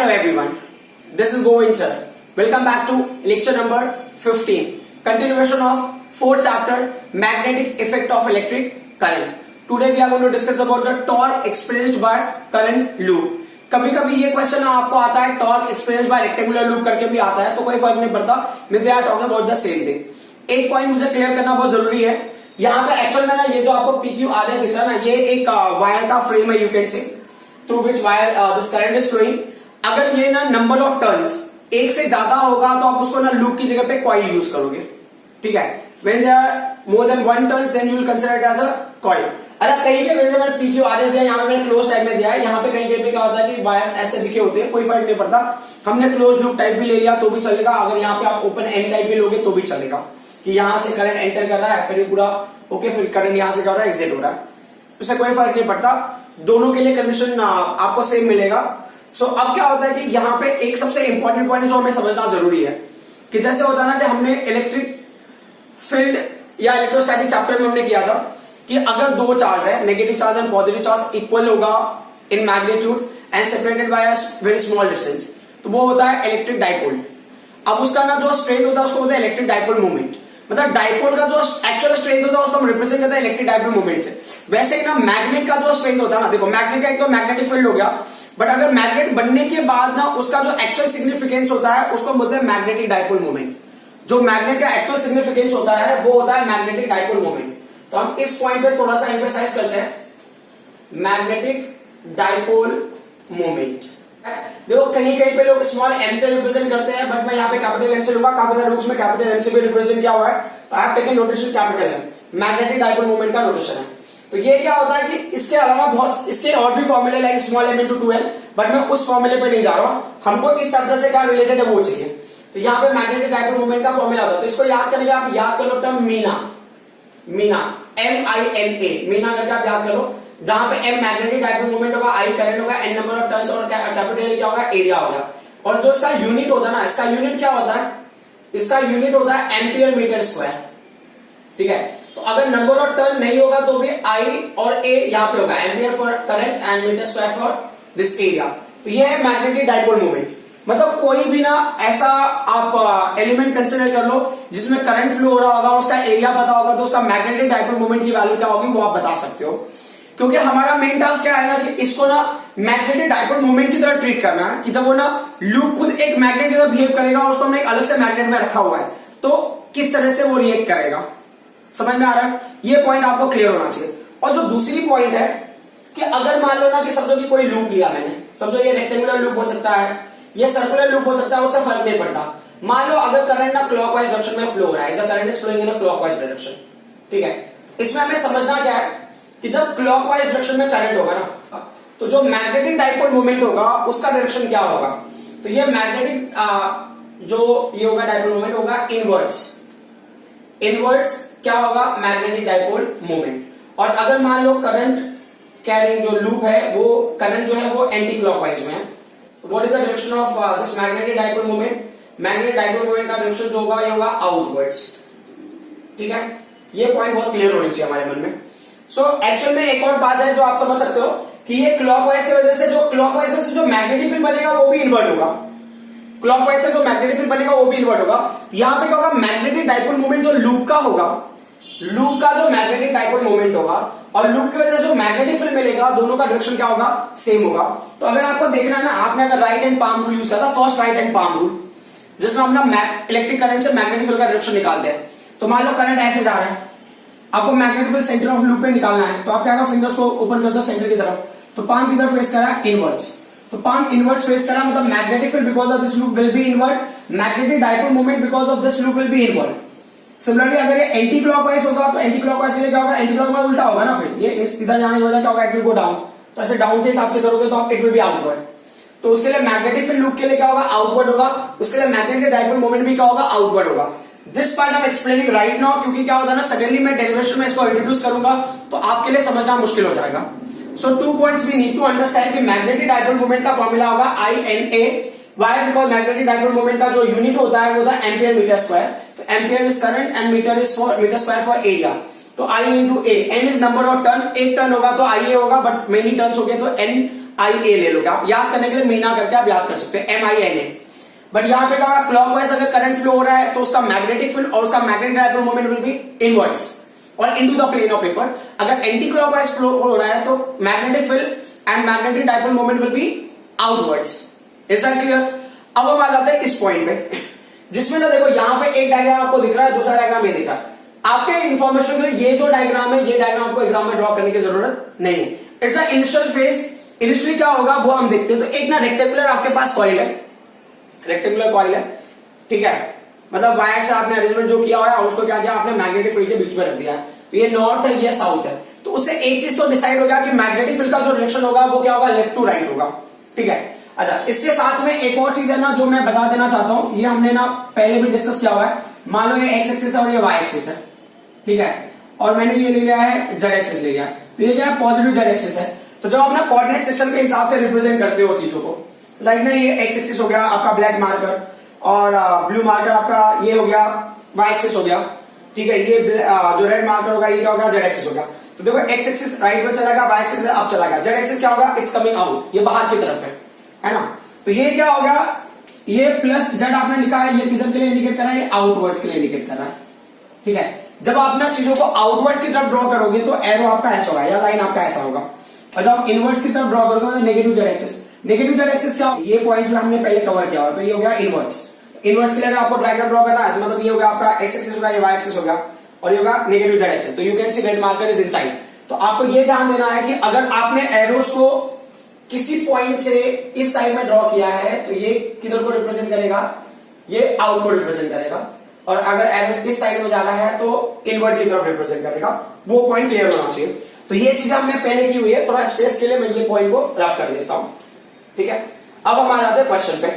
Hello everyone, this is Govind sir. Welcome back to lecture number 15, continuation of 4th chapter, magnetic effect of electric current. Today we are going to discuss about the torque experienced by current loop. कभी कभी ये question आपको आता है torque experience by rectangular loop करके भी आता है, तो कोई फर्क नहीं पड़ता, they are talking about the same thing. एक पॉइंट मुझे क्लियर करना बहुत जरूरी है. यहाँ पे एक्चुअल में ना ये जो आपको PQRS दिख रहा है ना, ये एक वायर का फ्रेम है, you can say through which wire this current is flowing. अगर ये ना नंबर ऑफ टर्न्स एक से ज्यादा होगा तो आप उसको ना लूप की जगह पे कॉइल यूज करोगे. ठीक है, when there are more than one turns then you will consider it as a coil. अगर कहीं के वजह से मैंने PQRS दिया, यहाँ पे मैंने क्लोज टाइप में दिया है, यहाँ पे कहीं पे क्या होता है कि वायर्स ऐसे दिखे होते हैं, कोई फर्क नहीं पड़ता. हमने क्लोज लूप टाइप भी ले लिया तो भी चलेगा, अगर यहाँ पे आप ओपन एंड टाइप भी लोगे तो भी चलेगा, कि यहाँ से करंट एंटर कर रहा है, फिर पूरा ओके, फिर करंट यहाँ से क्या हो रहा है, एग्जिट हो रहा है, उससे कोई फर्क नहीं पड़ता. दोनों के लिए कंडीशन आपको सेम मिलेगा. सो अब क्या होता है कि यहाँ पे एक सबसे इंपॉर्टेंट पॉइंट जो हमें समझना जरूरी है, कि जैसे होता है ना कि हमने इलेक्ट्रिक फील्ड या इलेक्ट्रोस्टैटिक चैप्टर में हमने किया था कि अगर दो चार्ज है, negative charge and positive charge equal होगा in magnitude and separated by a very small distance, तो वो होता है इलेक्ट्रिक डाइपोल. अब उसका ना जो स्ट्रेंथ होता है उसको बोलते हैं इलेक्ट्रिक डाइपोल मोमेंट. मतलब डाइपोल का जो एक्चुअल स्ट्रेंथ होता है उसको हम रिप्रेजेंट करते हैं इलेक्ट्रिक डाइपोल मोमेंट से. वैसे ही ना मैग्नेट का जो स्ट्रेंथ होता है ना, देखो मैग्नेट का एक तो मैग्नेटिक फील्ड हो गया, बट अगर मैग्नेट बनने के बाद ना उसका जो एक्चुअल सिग्निफिकेंस होता है उसको हम बोलते हैं मैग्नेटिक डाइपोल मोमेंट. जो मैग्नेट का एक्चुअल सिग्निफिकेंस होता है वो होता है मैग्नेटिक डाइपोल मोमेंट. तो हम इस पॉइंट पे थोड़ा सा एम्फेसाइज करते हैं, मैग्नेटिक डाइपोल मोमेंट. देखो कहीं कहीं पे लोग स्मॉल एम से रिप्रेजेंट करते हैं, बट मैं यहाँ पे कैपिटल एम से लूंगा. काफी सारे बुक्स में कैपिटल एम से भी रिप्रेजेंट किया हुआ है, तो I have taken notation capital M. Magnetic dipole moment का नोटेशन है. तो ये क्या होता है कि इसके अलावा बहुत इसके और भी फॉर्मूले like small M into 2l, but मैं उस फॉर्मूले पे नहीं जा रहा हूं. हमको इस चैप्टर से क्या रिलेटेड है वो चाहिए. तो यहाँ पे मैग्नेटिक डाइपोल मोमेंट का फॉर्मूला होता है, तो इसको याद करने के आप याद कर लो टर्म मीना. मीना MINA, मीना करके आप याद करो. जहां पे M मैग्नेटिक डाइपोल मोमेंट होगा, I करंट होगा, N नंबर ऑफ टर्न्स और कैपिटल क्या होगा, एरिया होगा. और जो इसका यूनिट होता है ना, इसका यूनिट क्या होता है, इसका यूनिट होता है एम्पियर मीटर स्क्वायर. ठीक है, तो अगर नंबर ऑफ टर्न नहीं होगा तो भी I और A यहाँ पे होगा, ampere for current and metre square for this area. तो ये है मैग्नेटिक डाइपोल मोमेंट. मतलब कोई भी ना ऐसा आप एलिमेंट कंसिडर कर लो जिसमें करंट फ्लो हो रहा होगा, उसका एरिया पता होगा, तो उसका मैग्नेटिक डाइपोल मोमेंट की वैल्यू क्या होगी वो आप बता सकते हो. क्योंकि हमारा मेन टास्क क्या है ना कि इसको ना मैग्नेटिक डाइपोल मोमेंट की तरह ट्रीट करना है, कि जब वो ना लूप खुद एक मैग्नेट की तरह बिहेव करेगा, उसको हमने एक अलग से मैग्नेट में रखा हुआ है, तो किस तरह से वो रिएक्ट करेगा. समझ में आ रहा है? ये पॉइंट आपको क्लियर होना चाहिए. और जो दूसरी पॉइंट है कि अगर मान लो ना कि समझो कि कोई लूप लिया मैंने, समझो ये रेक्टेंगुलर लूप हो सकता है, ये सर्कुलर लूप हो सकता है, उससे फर्क नहीं पड़ता. मान लो अगर करंट ना क्लॉकवाइज डायरेक्शन में फ्लो हो रहा है, the current is flowing in a clockwise direction. ठीक है, इसमें हमें समझना क्या है कि जब क्लॉकवाइज डायरेक्शन में करंट होगा ना, तो जो मैग्नेटिक डाइपोल मोमेंट होगा उसका डायरेक्शन क्या होगा. तो ये मैग्नेटिक जो ये होगा डाइपोल मोमेंट होगा इनवर्ड्स. इनवर्ड्स क्या होगा, मैग्नेटिक डाइपोल मोमेंट. और अगर मान लो करंट कैरिंग जो लूप है, वो करंट जो है वो एंटी क्लॉकवाइज में है, what is the direction of this magnetic dipole moment? Magnetic dipole moment का डायरेक्शन जो होगा ये होगा आउटवर्ड्स. ठीक है, ये पॉइंट बहुत क्लियर होनी चाहिए हमारे मन में. सो एक्चुअल में एक और बात है जो आप समझ सकते हो कि ये क्लॉकवाइज की वजह से जो मैग्नेटिक फील्ड बनेगा वो भी इन्वर्ट होगा. क्लॉकवाइज से जो मैग्नेटिक फील्ड बनेगा वो भी इन्वर्ट होगा. यहाँ पे क्या होगा, मैग्नेटिक डाइपोल मोमेंट जो लूप का होगा, लूप का जो मैग्नेटिक डाइपोल मोमेंट होगा और लूप की वजह से जो मैग्नेटिक फील्ड मिलेगा, दोनों का डायरेक्शन क्या होगा, सेम होगा. तो अगर आपको देखना है ना, आपने अगर right hand palm rule use किया था, first right hand palm rule, जिसमें हम ना इलेक्ट्रिक करंट से मैग्नेटिक फील्ड का डायरेक्शन निकालते हैं. तो मान लो करंट ऐसे जा रहा है, आपको magnetic field centre of loop पे निकालना है, तो आप क्या, फिंगर्स को ओपन कर दो सेंटर की तरफ, तो पाम की तरफ फेस करा इनवर्ड्स. तो पाम इनवर्ड्स फेस करा, मतलब magnetic field because of this loop will be invert, magnetic dipole moment because of this loop will be invert. Similarly अगर ये एंटी क्लॉकवाइज होगा तो एंटी क्लॉकवाइज के लिए क्या होगा, एंटी क्लॉकवाइज उल्टा होगा ना, फिर ये इधर जाने की वजह क्या होगा, इट विल गो डाउन. तो ऐसे डाउन के हिसाब से करोगे तो आप इट विल बी आउटवर्ड. तो उसके लिए मैग्नेटिक फील्ड लूप के लिए क्या होगा, आउटवर्ड होगा. उसके लिए मैग्नेटिक डाइपोल मोमेंट भी क्या होगा, आउटवर्ड होगा. This part I am explaining right now, क्योंकि क्या होता है ना, सडनली मैं डेरिवेशन में इसको इंट्रोड्यूस करूंगा तो आपके लिए समझना मुश्किल हो जाएगा. So 2 points we need to understand कि मैग्नेटिक डाइपोल मोमेंट का फॉर्मूला होगा INA. Why, because magnetic dipole moment का जो यूनिट होता है वो होता है एम्पियर मीटर स्क्वायर. तो ampere is current and metre is for metre square for area. तो I into A, N is number of turn, एक टर्न होगा तो IA होगा, बट मेनी टर्न्स हो गए तो N MIA ले लो, आप याद करने के लिए मीना करके आप याद कर सकते हैं, MINA। बट यहां पे क्या क्लॉकवाइज अगर करंट फ्लो हो रहा है तो उसका मैग्नेटिक फील्ड और उसका magnetic dipole moment will be inwards और into the plane of paper. अगर एंटी क्लॉकवाइज फ्लो हो रहा है तो magnetic field and magnetic dipole moment will be outwards. Is that clear? अब हम आ जाते हैं इस पॉइंट पे, जिसमें ना देखो यहां पे एक डायग्राम आपको दिख रहा है, दूसरा डायग्राम ये दिख रहा है। आपके इन्फॉर्मेशन के लिए ये जो डायग्राम है, ये डायग्राम आपको एग्जाम में ड्रॉ करने की जरूरत नहीं है। It's a initial phase. Initially क्या होगा वो हम देखते हैं। तो एक ना रेक्टेंगुलर आपके पास कॉइल है, रेक्टेंगुलर कॉइल है, ठीक है, मतलब वायर से आपने अरेंजमेंट जो किया हुआ है उसको क्या किया आपने मैग्नेटिक फील्ड के बीच में रख दिया है। तो ये नॉर्थ है, ये साउथ है। तो उससे एक चीज तो डिसाइड हो गया कि मैग्नेटिक फील्ड का जो डायरेक्शन होगा वो क्या होगा, लेफ्ट टू राइट होगा, ठीक है। अच्छा, इसके साथ में एक और चीज है ना जो मैं बता देना चाहता हूं, ये हमने ना पहले भी डिस्कस किया हुआ है। मान लो ये एक्स एक्सिस है और ये वाई एक्सिस है, ठीक है, और मैंने ये ले लिया है जेड एक्सिस ले लिया। तो ये क्या है, पॉजिटिव जेड एक्सिस है। तो जब आप ना कोऑर्डिनेट सिस्टम के हिसाब से रिप्रेजेंट करते हो चीजों को, लाइक ना ये एक्स एक्सिस हो गया आपका ब्लैक मार्कर और ब्लू मार्कर आपका ये हो गया वाई एक्सिस हो गया, ठीक है। ये जो रेड मार्कर होगा ये क्या होगा, जेड एक्सिस होगा। तो देखो एक्स एक्सिस राइट में चला गया, वाई एक्सिस अप चला गया, जेड एक्सिस क्या होगा, इट्स कमिंग आउट, ये बाहर की तरफ है ना। तो ये क्या होगा, ये प्लस जेड आपने लिखा है, ये किधर के लिए इंडिकेट कर रहा है, ये आउटवर्ड्स के लिए इंडिकेट कर रहा है, ठीक है। जब आप ना चीजों को आउटवर्ड्स की तरफ ड्रॉ करोगे तो एरो आपका ऐसा होगा या लाइन आपका ऐसा होगा, और जब आप इनवर्ड्स की तरफ ड्रॉ करोगे तो negative Z axis. Negative Z axis क्या, ये पॉइंट जो हमने पहले कवर किया हुआ, तो ये हो गया इनवर्ड्स। इनवर्ड्स के लिए अगर आपको डायग्राम ड्रॉ करना है मतलब ये होगा आपका एक्स एक्सिस होगा, ये वाई एक्सिस होगा, और ये होगा नेगेटिव जेड एक्सिस। तो you can see red marker is inside. तो आपको ये ध्यान देना है कि अगर आपने एरोस को किसी पॉइंट से इस साइड में ड्रॉ किया है तो ये किधर को रिप्रेजेंट करेगा, ये आउट को रिप्रेजेंट करेगा, और अगर एरोस इस साइड में जा रहा है तो इनवर्ट की तरफ रिप्रेजेंट करेगा। वो पॉइंट क्लियर होना चाहिए। तो ये चीज हमने पहले की हुई है, थोड़ा स्पेस के लिए मैं ये पॉइंट को रब कर देता हूं, ठीक है। अब हम आ जाते हैं क्वेश्चन पे।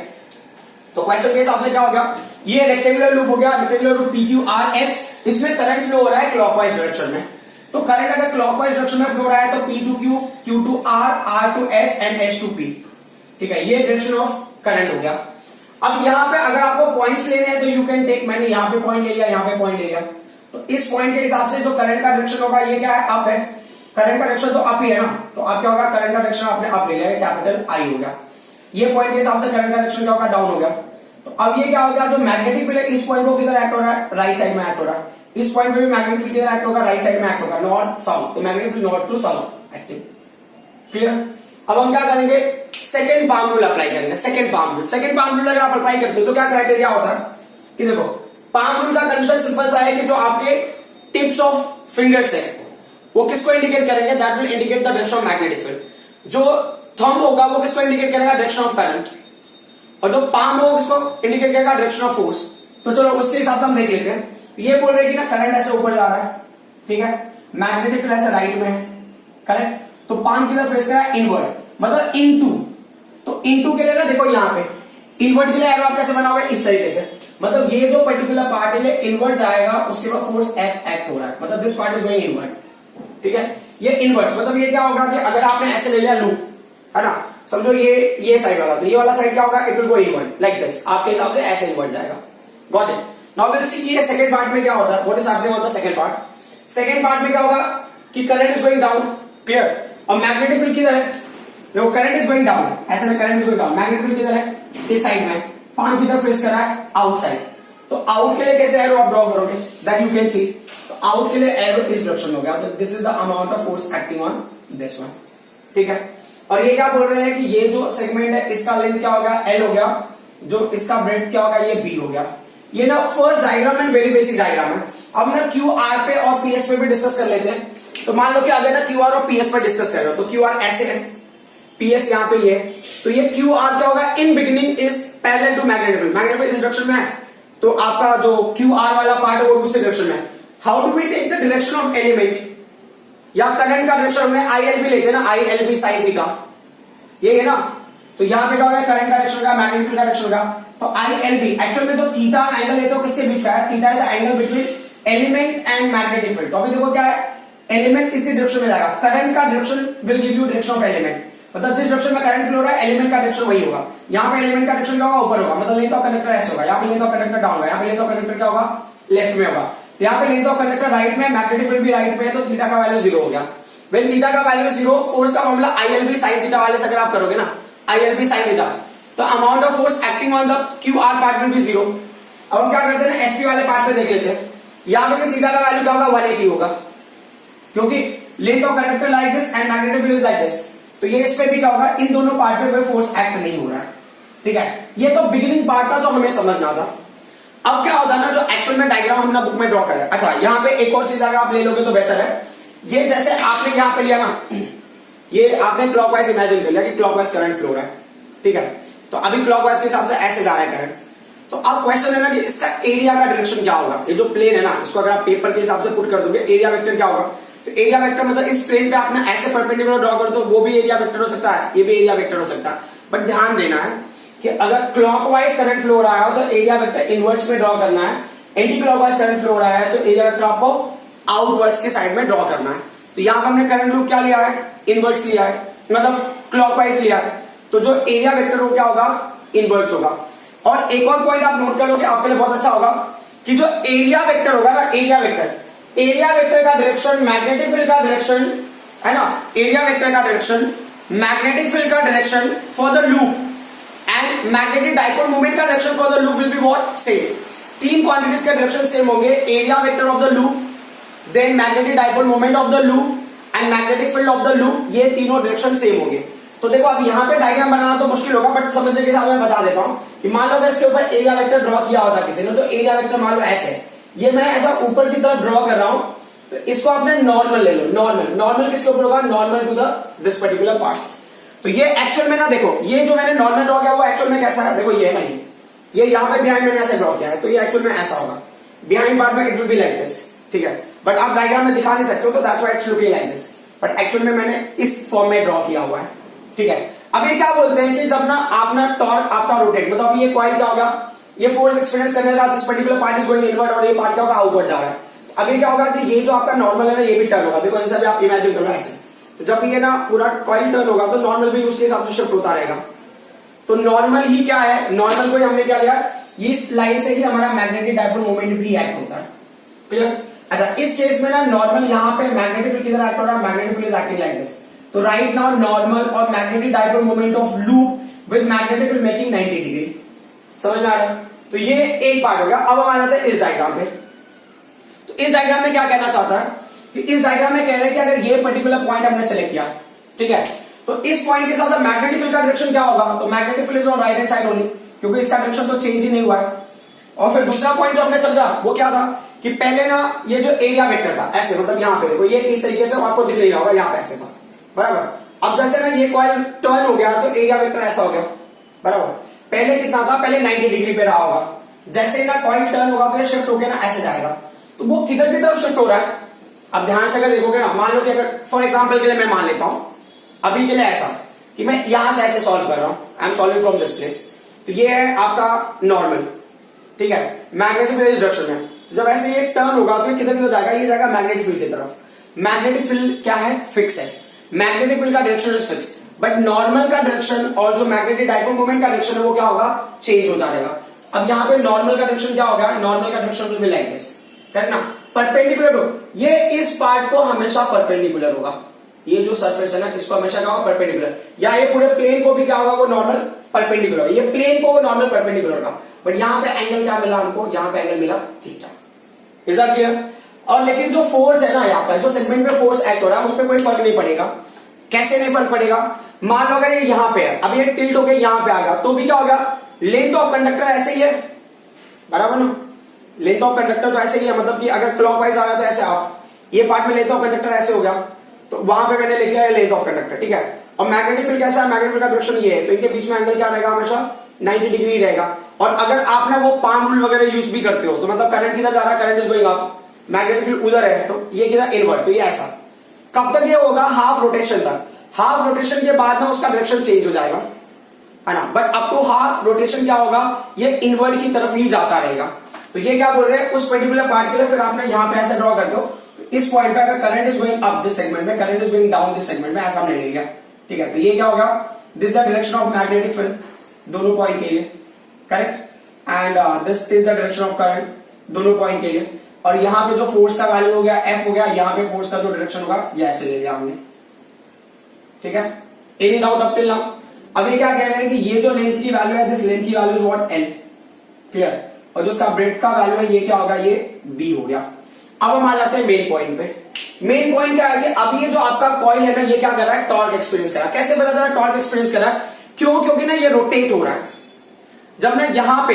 तो क्वेश्चन के हिसाब से क्या होगा, ये रेक्टेंगुलर लूप हो गया, रेक्टेंगुलर लूप PQRS, इसमें करंट फ्लो हो रहा है क्लॉकवाइज डायरेक्शन में। तो करंट अगर क्लॉकवाइज डायरेक्शन में फ्लो हो रहा है तो P2Q, Q2R, R2S and S2P, ठीक है, ये डायरेक्शन ऑफ करंट हो गया। अब यहां पे अगर आपको पॉइंट्स लेने हैं तो यू कैन टेक, मैंने यहां पे पॉइंट ले लिया, यहां पे पॉइंट ले लिया। तो इस पॉइंट के हिसाब से जो करंट का डायरेक्शन होगा ये क्या है, अप है। करंट का डायरेक्शन तो अप ही है ना, तो आप क्या होगा, करंट का डायरेक्शन आपने अप ले लिया, कैपिटल I हो गया। ये पॉइंट के हिसाब से करंट का डायरेक्शन क्या होगा, डाउन हो गया। तो अब ये क्या हो गया, जो मैग्नेटिक फील्ड है इस पॉइंट को किधर एक्ट हो रहा है, राइट साइड में एक्ट हो रहा है। इस पॉइंट पे भी मैग्नेटिक फील्ड किधर एक्ट होगा, राइट साइड में एक्ट होगा, नॉर्थ साउथ। तो magnetic field north to south active, clear. अब हम क्या करेंगे, सेकंड पाम रूल अप्लाई करेंगे। Second palm rule, second palm rule अगर आप अप्लाई करते हो तो क्या क्राइटेरिया होता है कि देखो, पाम रूल का कंडीशन सिंपल सा है कि जो आपके टिप्स ऑफ फिंगर्स है वो किसको इंडिकेट करेंगे, that will indicate the direction of magnetic field. जो थंब होगा वो किसको इंडिकेट करेगा, डायरेक्शन ऑफ करंट, और जो पाम होगा किसको इंडिकेट करेगा, डायरेक्शन ऑफ फोर्स। तो चलो उसके हिसाब से हम देख लेते हैं। ये बोल रहे हैं कि ना करंट ऐसे ऊपर जा रहा है, ठीक है, मैग्नेटिक फील्ड ऐसे राइट में है, करेक्ट। तो पाम किधर फेस कर रहा है, इनवर्ड, मतलब इनटू। तो इनटू के लिए ना देखो यहां पे इनवर्ड के लिए एरो कैसे बना हुआ है, इस तरीके से, मतलब ये जो पर्टिकुलर पार्ट है ये इनवर्ड जाएगा, उसके बाद फोर्स F एक्ट हो रहा है, मतलब this part is going inward, ठीक है। ये इनवर्ड मतलब ये क्या होगा कि अगर आपने ऐसे ले लिया लूप, है ना, समझो ये साइड वाला, तो ये वाला साइड क्या होगा, it will go inward like this, आपके हिसाब से ऐसे इनवर्ड जाएगा। Got it. Now will see कि ये सेकंड पार्ट में क्या होता है, what is happening on the second part. Second part में क्या होगा कि current is going down, clear, और मैग्नेटिक फील्ड किधर है, देखो करंट इज गोइंग डाउन, ऐसे में current is going down, magnetic field किधर है, इस साइड में, पाम किधर फेस कर रहा है, आउटसाइड। तो आउट के लिए कैसे एरो आप ड्रॉ करोगे, दैट यू कैन सी। तो आउट के लिए एरो इस डायरेक्शन हो गया, तो this is the amount of force acting on this one, ठीक है। और ये क्या बोल रहे हैं कि ये जो सेगमेंट है इसका लेंथ क्या होगा, L हो गया, जो इसका ब्रेड्थ क्या होगा, ये B हो गया। ये ना first diagram and very basic diagram है। अब ना QR पे और PS पे भी डिस्कस कर लेते हैं। तो मान लो कि अगर ना QR और PS पे डिस्कस कर रहे हो तो QR ऐसे है, PS यहाँ पे ये, तो ये QR क्या होगा, in beginning is parallel to magnetic field, magnetic field इस डायरेक्शन में है, तो आपका जो QR वाला पार्ट है वो दूसरे डायरेक्शन में है। How do we take the direction of element, या करंट का डायरेक्शन हमने ILB लेते हैं ना, ILB साइन थीटा, ये है ना। तो यहां पे क्या होगा, करंट का डायरेक्शन होगा, मैग्नेटिक फील्ड का डायरेक्शन होगा। तो ILB एक्चुअल में जो थीटा एंगल लेते हो किसके बीच का है, theta is the angle between element and magnetic field. तो अभी देखो क्या है, एलिमेंट इसी डायरेक्शन में जाएगा, करंट का direction will give you direction of element, मतलब जिस डायरेक्शन में करंट फ्लो हो रहा है एलिमेंट का डायरेक्शन वही होगा। यहाँ पे एलिमेंट का डायरेक्शन क्या होगा, ऊपर होगा, मतलब लेंथ ऑफ कंडक्टर ऐसे होगा, यहाँ पे लेंथ ऑफ कंडक्टर डाउन होगा, यहाँ पे लेंथ ऑफ कंडक्टर क्या होगा, लेफ्ट में होगा। यहाँ पे लेंथ ऑफ कंडक्टर राइट में, मैग्नेटिक फील्ड भी राइट में है, तो थीटा का वैल्यू 0 हो गया। व्हेन थीटा का वैल्यू 0, फोर्स का फॉर्मूला ILB sin थीटा वाले से अगर आप करोगे ना, ILB sin थीटा, तो amount of force acting on the QR part will be 0। अब हम क्या करते हैं ना, SP वाले पार्ट पे देख लेते हैं। यहां पे थीटा का वैल्यू क्या होगा, 180 होगा, क्योंकि length of conductor like this and magnetic field is like this. तो ये इस पे भी क्या होगा, इन दोनों पार्ट पे कोई फोर्स एक्ट नहीं हो रहा है, ठीक है। ये तो बिगिनिंग पार्ट था जो हमें समझना था। अब क्या होता है ना, जो एक्चुअल में डायग्राम हमने बुक में ड्रॉ करा है। अच्छा, यहाँ पे एक और चीज अगर आप ले लोगे तो बेहतर है। ये जैसे आपने यहाँ पे लिया ना, ये आपने क्लॉकवाइज इमेजिन कर लिया कि क्लॉकवाइज करंट फ्लो रहा है, ठीक है। तो अभी क्लॉकवाइज के हिसाब से ऐसे जा रहा है करंट। तो अब क्वेश्चन है ना कि इसका एरिया का डायरेक्शन क्या होगा। ये जो प्लेन है ना, इसको अगर आप पेपर के हिसाब से पुट कर दोगे, एरिया वेक्टर क्या होगा। तो एरिया वेक्टर मतलब इस प्लेन पे आपने ऐसे परपेंडिकुलर ड्रॉ कर दो, वो भी एरिया वेक्टर हो सकता है, ये भी एरिया वेक्टर हो सकता है। बट ध्यान देना है कि अगर क्लॉकवाइज करंट फ्लो हो रहा है तो एरिया वेक्टर इनवर्ट्स में ड्रॉ करना है, एंटी क्लॉकवाइज करंट फ्लो हो रहा है तो एरिया वेक्टर आपको आउटवर्ड्स के साइड में ड्रॉ करना है। तो यहां पर हमने करंट लूप क्या लिया है, इनवर्ट्स लिया है, मतलब क्लॉकवाइज लिया है। तो जो एरिया वेक्टर हो क्या होगा, इनवर्ट्स होगा। और एक और पॉइंट आप नोट कर लोगे, आपके लिए बहुत अच्छा होगा कि जो एरिया वेक्टर होगा ना, एरिया वेक्टर का डायरेक्शन मैग्नेटिक फील्ड का डायरेक्शन है ना, एरिया वेक्टर का डायरेक्शन मैग्नेटिक फील्ड का direction for the loop and magnetic dipole moment का direction for the loop will be what, same. तीन क्वांटिटीज के डायरेक्शन सेम होंगे, area vector of the loop, then magnetic dipole moment of the loop and magnetic field of the loop, ये तीनों direction same होंगे। तो देखो अब यहाँ पे डायग्राम बनाना तो मुश्किल होगा, बट समझने के हिसाब से मैं बता देता हूं कि मान लो इसके ऊपर एरिया वेक्टर ड्रॉ किया होता किसी ने, तो एरिया वेक्टर मान लो ऐसे, ये मैं ऐसा ऊपर की तरफ ड्रॉ कर रहा हूं, तो इसको आपने नॉर्मल ले लो। नॉर्मल किसके ऊपर होगा, normal to the this particular part. तो ये एक्चुअल में ना देखो, ये जो मैंने नॉर्मल ड्रॉ किया वो एक्चुअल में कैसा है, देखो ये नहीं, ये यहाँ पे बिहाइंड मैंने ऐसे ड्रॉ किया है, तो ये एक्चुअल में ऐसा होगा, बिहाइंड पार्ट में it will be like this, ठीक है। बट आप डायग्राम में दिखा नहीं सकते हो, तो that's why it's looking like this, but actual में मैंने इस फॉर्म में ड्रॉ किया हुआ है, ठीक है। अब ये क्या बोलते हैं कि जब ना आप ना टॉर्क आपका रोटेट, मतलब ये कॉइल क्या होगा, ये फोर्स एक्सपीरियंस करने लगा, this particular part is going inward और ये पार्ट क्या होगा, आउटवर्ड जा रहा है। अभी क्या होगा कि ये जो आपका नॉर्मल है ना, ये भी टर्न होगा। देखो जैसे अभी आप इमेजिन करो ऐसे, तो जब ये ना पूरा कॉइल टर्न होगा तो नॉर्मल भी उसके हिसाब से शिफ्ट होता रहेगा। तो नॉर्मल ही क्या है, नॉर्मल को हमने क्या लिया, इस लाइन से ही हमारा मैग्नेटिक डाइपोल मोमेंट भी एक्ट होता है, क्लियर। अच्छा, इस केस में ना नॉर्मल यहाँ पे मैग्नेटिक फील्ड किधर एक्ट हो रहा है, magnetic field is acting like this. तो राइट नाउ नॉर्मल और magnetic dipole moment of loop with magnetic field making 90 degree, समझ में आ रहा है। तो ये एक पार्ट हो गया। अब हम आ जाते हैं इस डायग्राम पे। तो इस डायग्राम में क्या कहना चाहता है कि इस डायग्राम में कह रहे हैं कि अगर ये पर्टिकुलर पॉइंट हमने सेलेक्ट किया, ठीक है, तो इस पॉइंट के साथ मैग्नेटिक फील्ड का डायरेक्शन क्या होगा, तो magnetic field is on right hand side only, क्योंकि इसका डायरेक्शन तो चेंज ही नहीं हुआ है। और फिर दूसरा पॉइंट जो हमने समझा वो क्या था कि पहले ना ये जो एरिया वेक्टर था ऐसे, मतलब यहाँ पे देखो ये इस तरीके से आपको दिख रही होगा, यहाँ पे ऐसे था, बराबर। अब जैसे ना ये कॉइल टर्न हो गया तो एरिया वेक्टर ऐसा हो गया, बराबर। पहले कितना था, पहले 90 डिग्री पे रहा होगा, जैसे ना कॉइल टर्न होगा तो ये शिफ्ट होकर ना ऐसे जाएगा। तो वो किधर की तरफ शिफ्ट हो रहा है, अब ध्यान से अगर देखोगे ना, मान लो कि अगर फॉर एग्जांपल के लिए मैं मान लेता हूं अभी के लिए ऐसा कि मैं यहां से ऐसे सॉल्व कर रहा हूं, I am solving from this place. तो ये है आपका नॉर्मल, ठीक है, मैग्नेटिक फील्ड डायरेक्शन है। जब ऐसे ये टर्न होगा तो ये किधर किधर जाएगा, ये जाएगा मैग्नेटिक फील्ड की तरफ। मैग्नेटिक फील्ड क्या है, फिक्स है, मैग्नेटिक फील्ड का direction is fix, but normal का डायरेक्शन और जो मैग्नेटिक डाइपोल मोमेंट का डायरेक्शन है वो क्या होगा, चेंज होता रहेगा। अब यहाँ पे नॉर्मल का डायरेक्शन क्या होगा, नॉर्मल का direction will be like this, correct ना, परपेंडिकुलर हो, ये इस पार्ट को हमेशा परपेंडिकुलर होगा, ये जो सरफेस है ना इसको हमेशा क्या होगा, परपेंडिकुलर, या ये पूरे प्लेन को भी क्या होगा, वो नॉर्मल परपेंडिकुलर, ये प्लेन को वो नॉर्मल परपेंडिकुलर होगा। बट यहाँ पे एंगल क्या मिला हमको, यहाँ पे एंगल मिला थीटा, इज दैट क्लियर। और लेकिन जो फोर्स है ना यहाँ पर, जो सेगमेंट में फोर्स एक्ट हो रहा है उस पर कोई फर्क नहीं पड़ेगा। कैसे नहीं फर्क पड़ेगा, मान लो अगर ये यहाँ पे है, अब ये टिल्ट होकर यहाँ पे आ गया तो भी क्या होगा, लेंथ ऑफ कंडक्टर ऐसे ही है, बराबर ना, लेंथ ऑफ कंडक्टर तो ऐसे ही है, मतलब कि अगर क्लॉकवाइज आ रहा है तो ऐसे आप, ये पार्ट में लेंथ ऑफ कंडक्टर ऐसे हो गया, तो वहां पे मैंने लिख लिया है लेंथ ऑफ कंडक्टर, ठीक है। और मैग्नेटिक फील्ड कैसा है, मैग्नेटिक फील्ड का डायरेक्शन ये है, तो इनके बीच में एंगल क्या रहेगा, हमेशा 90 डिग्री रहेगा। और अगर आप ना वो पाम रूल वगैरह यूज भी करते हो तो मतलब करंट किधर जा रहा है, current is going up, magnetic field उधर है तो ये किधर इनवर्ट, तो ये ऐसा। कब तक ये होगा, हाफ रोटेशन तक, हाफ रोटेशन के बाद ना उसका डायरेक्शन चेंज हो जाएगा, है ना, but up to half rotation क्या होगा, ये इनवर्ट की तरफ ही जाता रहेगा। तो ये क्या बोल रहे हैं, उस पर्टिकुलर पार्ट के लिए फिर आपने यहां पे ऐसे ड्रॉ कर दो, इस पॉइंट पे अगर current is going up this segment में, current is going down this segment में, ऐसा हमने ले लिया, ठीक है। तो ये क्या होगा, this is the direction of magnetic field दोनों पॉइंट के लिए, correct, and this is the direction of current दोनों पॉइंट के लिए। और यहाँ पे जो फोर्स का वैल्यू हो गया एफ हो गया, यहाँ पे फोर्स का जो डायरेक्शन होगा ये ऐसे ले लिया हमने, ठीक है। Any doubt up till now? अभी क्या कह रहे हैं कि ये जो लेंथ की वैल्यू है, दिस लेंथ की value is what, L, clear. और जो इसका ब्रेड्थ का वैल्यू है ये क्या होगा, ये बी हो गया। अब हम आ जाते हैं मेन पॉइंट पे। मेन पॉइंट क्या है कि अब ये जो आपका कॉइल है ना, ये क्या कर रहा है, टॉर्क एक्सपीरियंस कर रहा है। कैसे पता चला टॉर्क एक्सपीरियंस कर रहा है? क्यों? क्योंकि ना ये रोटेट हो रहा है। जब ना यहां पे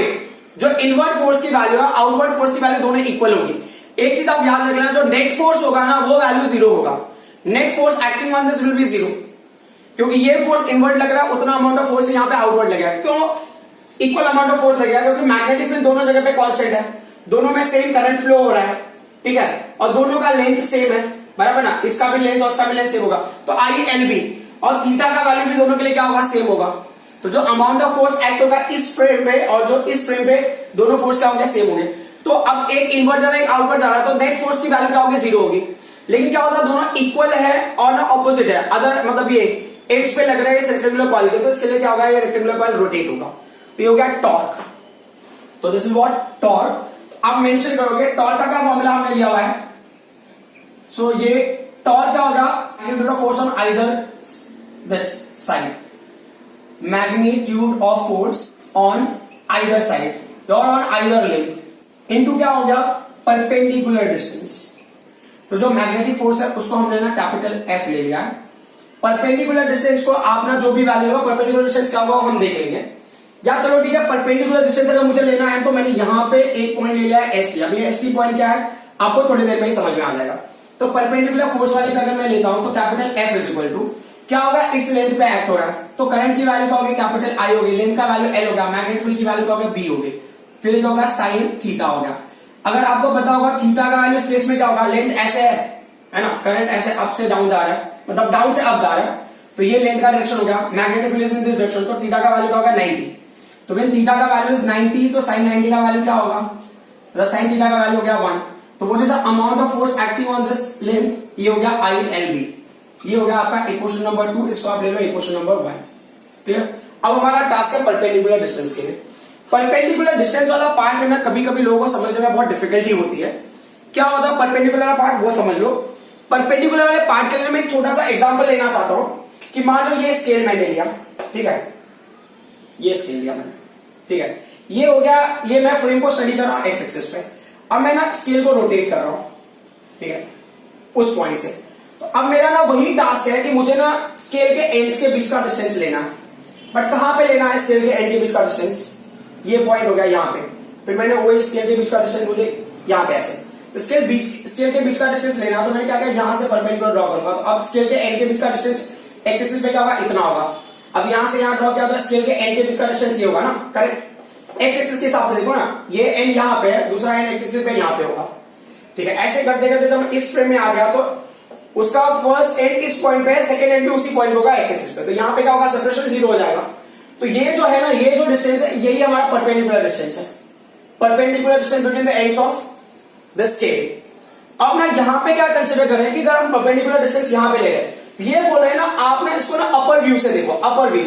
जो इनवर्ट फोर्स की वैल्यू है, आउटवर्ड फोर्स की वैल्यू दोनों इक्वल होगी। एक चीज आप याद रख लेना, जो नेट फोर्स होगा ना वो वैल्यू जीरो होगा। Net force acting on this will be zero, क्योंकि ये फोर्स इनवर्ट लग रहा है, उतना अमाउंट ऑफ फोर्स यहाँ पे आउटवर्ड लगेगा। क्यों इक्वल अमाउंट ऑफ फोर्स लगेगा? क्योंकि मैग्नेटिक फील्ड दोनों जगह पे कांस्टेंट है, दोनों में सेम करंट फ्लो हो रहा है, ठीक है, और दोनों का लेंथ सेम है, बराबर ना। इसका भी लेंथ और इसका भी लेंथ सेम होगा, तो आई एल बी और थीटा का वैल्यू भी दोनों के लिए क्या होगा, सेम होगा। तो जो अमाउंट ऑफ फोर्स एक्ट होगा इस फ्रेम पे और जो इस फ्रेम पे, दोनों फोर्स क्या होंगे, सेम होंगे। तो अब एक इनवर्ट जा रहा है, एक आउटवर्ड जा रहा है, तो नेट फोर्स की वैल्यू क्या होगी, जीरो होगी। लेकिन क्या होता है, दोनों इक्वल है और ना ऑपोजिट है। अदर मतलब ये एड्स पे लग रहा है इस रेक्टेंगुलर कॉइल के, तो इसके लिए क्या होगा, ये रेक्टेंगुलर कॉइल रोटेट होगा। तो ये हो गया टॉर्क। तो दिस इज व्हाट, टॉर्क। आप मेंशन करोगे टॉर्क का क्या फॉर्मूला हमने लिया हुआ है। सो ये टॉर्क क्या होगा, magnitude of force on either this side, magnitude of force on either side और ऑन आइदर लेंथ इनटू क्या हो गया, परपेंडिकुलर डिस्टेंस। तो जो मैग्नेटिक फोर्स है उसको हमने ना कैपिटल एफ ले लिया है। परपेंडिकुलर डिस्टेंस को आप ना जो भी वैल्यू होगा, परपेंडिकुलर डिस्टेंस क्या होगा हम देख लेंगे। या चलो ठीक है, परपेंडिकुलर डिस्टेंस अगर मुझे लेना है तो मैंने यहां पे एक पॉइंट ले लिया है एस टी। अब ये एस टी पॉइंट क्या है आपको थोड़ी देर में ही समझ में आ जाएगा। तो परपेंडिकुलर फोर्स वाले पे अगर मैं लेता हूं तो capital F is equal to क्या होगा, इस लेंथ पे एक्ट हो रहा है, तो करंट की वैल्यू क्या होगी, कैपिटल आई होगी, लेंथ का वैल्यू एल होगा, मैग्नेटिक फील्ड की वैल्यू क्या होगा, बी होगी, फिर क्या होगा, साइन थीटा होगा। अगर आपको पता होगा थीटा का वैल्यू इस केस में क्या होगा, लेंथ ऐसे है ना, करंट ऐसे अप से डाउन जा रहा है, मतलब डाउन से अप जा रहा है, तो ये लेंथ का डायरेक्शन हो गया, magnetic field is in this direction, तो थीटा का वैल्यू क्या होगा, 90। तो व्हेन थीटा का वैल्यू इज 90, तो साइन 90 का वैल्यू क्या होगा, मतलब साइन थीटा का वैल्यू हो गया 1। तो what is the amount of force acting on this length, ये हो गया आई एल बी। ये हो गया आपका इक्वेशन नंबर 2, इसको आप ले लो इक्वेशन नंबर 1, क्लियर। अब हमारा टास्क है परपेंडिकुलर डिस्टेंस के लिए। परपेंडिकुलर डिस्टेंस वाला पार्ट है ना, कभी कभी लोगों को समझने में बहुत डिफिकल्टी होती है। क्या होता है परपेंडिकुलर वाला पार्ट, वो समझ लो। परपेंडिकुलर वाले पार्ट के लिए मैं एक छोटा सा एग्जांपल लेना चाहता हूं कि मान लो ये स्केल मैंने लिया, ठीक है, ये स्केल लिया मैंने, ठीक है, ये हो गया, ये मैं फ्रेम को स्टडी कर रहा हूं एक्स एक्सिस पे। अब मैं ना स्केल को रोटेट कर रहा हूं, ठीक है, उस पॉइंट से। तो अब मेरा ना वही टास्क है कि मुझे ना स्केल के एंड्स के बीच का डिस्टेंस लेना है। बट कहां पे लेना है स्केल के एंड के बीच का डिस्टेंस, ये पॉइंट हो गया यहां पे। फिर मैंने वही स्केल के बीच का डिस्टेंस मुझे यहां पे ऐसे स्केल के बीच का डिस्टेंस लेना, तो मैंने क्या किया, यहां से परपेंडिकुलर ड्रॉ करूंगा। तो अब स्केल के एंड के बीच का डिस्टेंस एक्स एक्सिस पे क्या होगा, इतना होगा। अब यहां से यहां ड्रॉ किया तो स्केल के एंड के बीच का डिस्टेंस ये होगा ना, करेक्ट। एक्स एक्सिस के हिसाब से देखो ना, ये एंड यहां पे है, दूसरा एंड एक्स एक्सिस पे यहां पे होगा, ठीक है। ऐसे करते करते जब मैं इस फ्रेम में आ गया तो उसका फर्स्ट एंड इस पॉइंट पे है, सेकंड एंड भी उसी पॉइंट होगा एक्स एक्सिस पे, तो यहां पे क्या होगा, सेपरेशन 0 हो जाएगा। तो ये जो है ना, ये जो डिस्टेंस है यही हमारा परपेंडिकुलर डिस्टेंस है, perpendicular distance between the ends of the scale. अब ना यहां पे क्या कंसीडर कर रहे हैं कि अगर हम परपेंडिकुलर डिस्टेंस यहां पे ले रहे हैं, तो ये बोल रहे हैं ना आप ना इसको ना अपर व्यू से देखो, अपर व्यू,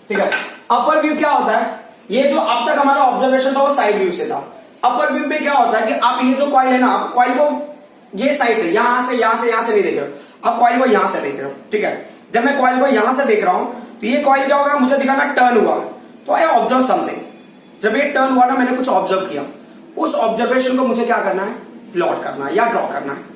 ठीक है। अपर व्यू क्या होता है, ये जो अब तक हमारा ऑब्जर्वेशन था वो साइड व्यू से था। अपर व्यू में क्या होता है कि आप ये जो कॉइल है ना, आप कॉइल को ये साइड से यहां से नहीं देख रहे हो, आप कॉइल को यहां से देख रहे हो, ठीक है। जब मैं कॉइल को यहां से देख रहा हूं तो ये कॉइल क्या होगा, मुझे दिखाना टर्न हुआ, तो आई ऑब्जर्व समथिंग। जब ये टर्न हुआ ना, मैंने कुछ ऑब्जर्व किया, उस ऑब्जर्वेशन को मुझे क्या करना है, प्लॉट करना है या ड्रॉ करना है।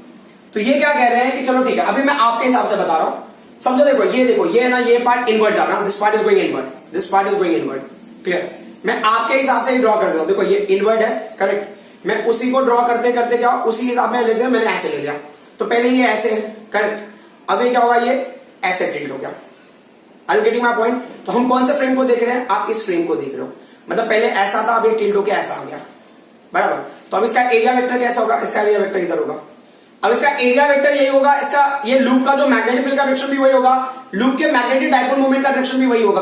तो ये क्या कह रहे हैं कि चलो ठीक है, अभी मैं आपके हिसाब से बता रहा हूं, समझो। देखो ये ना, ये पार्ट इनवर्ट जा रहा है, this part is going invert, this part is going invert, clear. मैं आपके हिसाब से ही ड्रॉ कर देता हूं, देखो ये इनवर्ट है, करेक्ट। मैं उसी को ड्रॉ करते करते क्या, उसी हिसाब में लेते हैं, मैंने ऐसे ले लिया, तो पहले ये ऐसे है, करेक्ट। अभी क्या होगा, ये ऐसे टिल्ट हो गया। Are you getting my point. तो हम कौन से फ्रेम को देख रहे हैं, आप इस फ्रेम को देख रहे हो, मतलब पहले ऐसा था, अब ये टिल्ट होकर ऐसा आ गया, बराबर। तो अब इसका एरिया वेक्टर कैसा होगा, इसका एरिया वेक्टर इधर होगा। अब इसका एरिया वेक्टर यही होगा, इसका ये लूप का जो मैग्नेटिक फील्ड का डायरेक्शन भी वही होगा, लूप के मैग्नेटिक डाइपोल मोमेंट का डायरेक्शन भी वही होगा।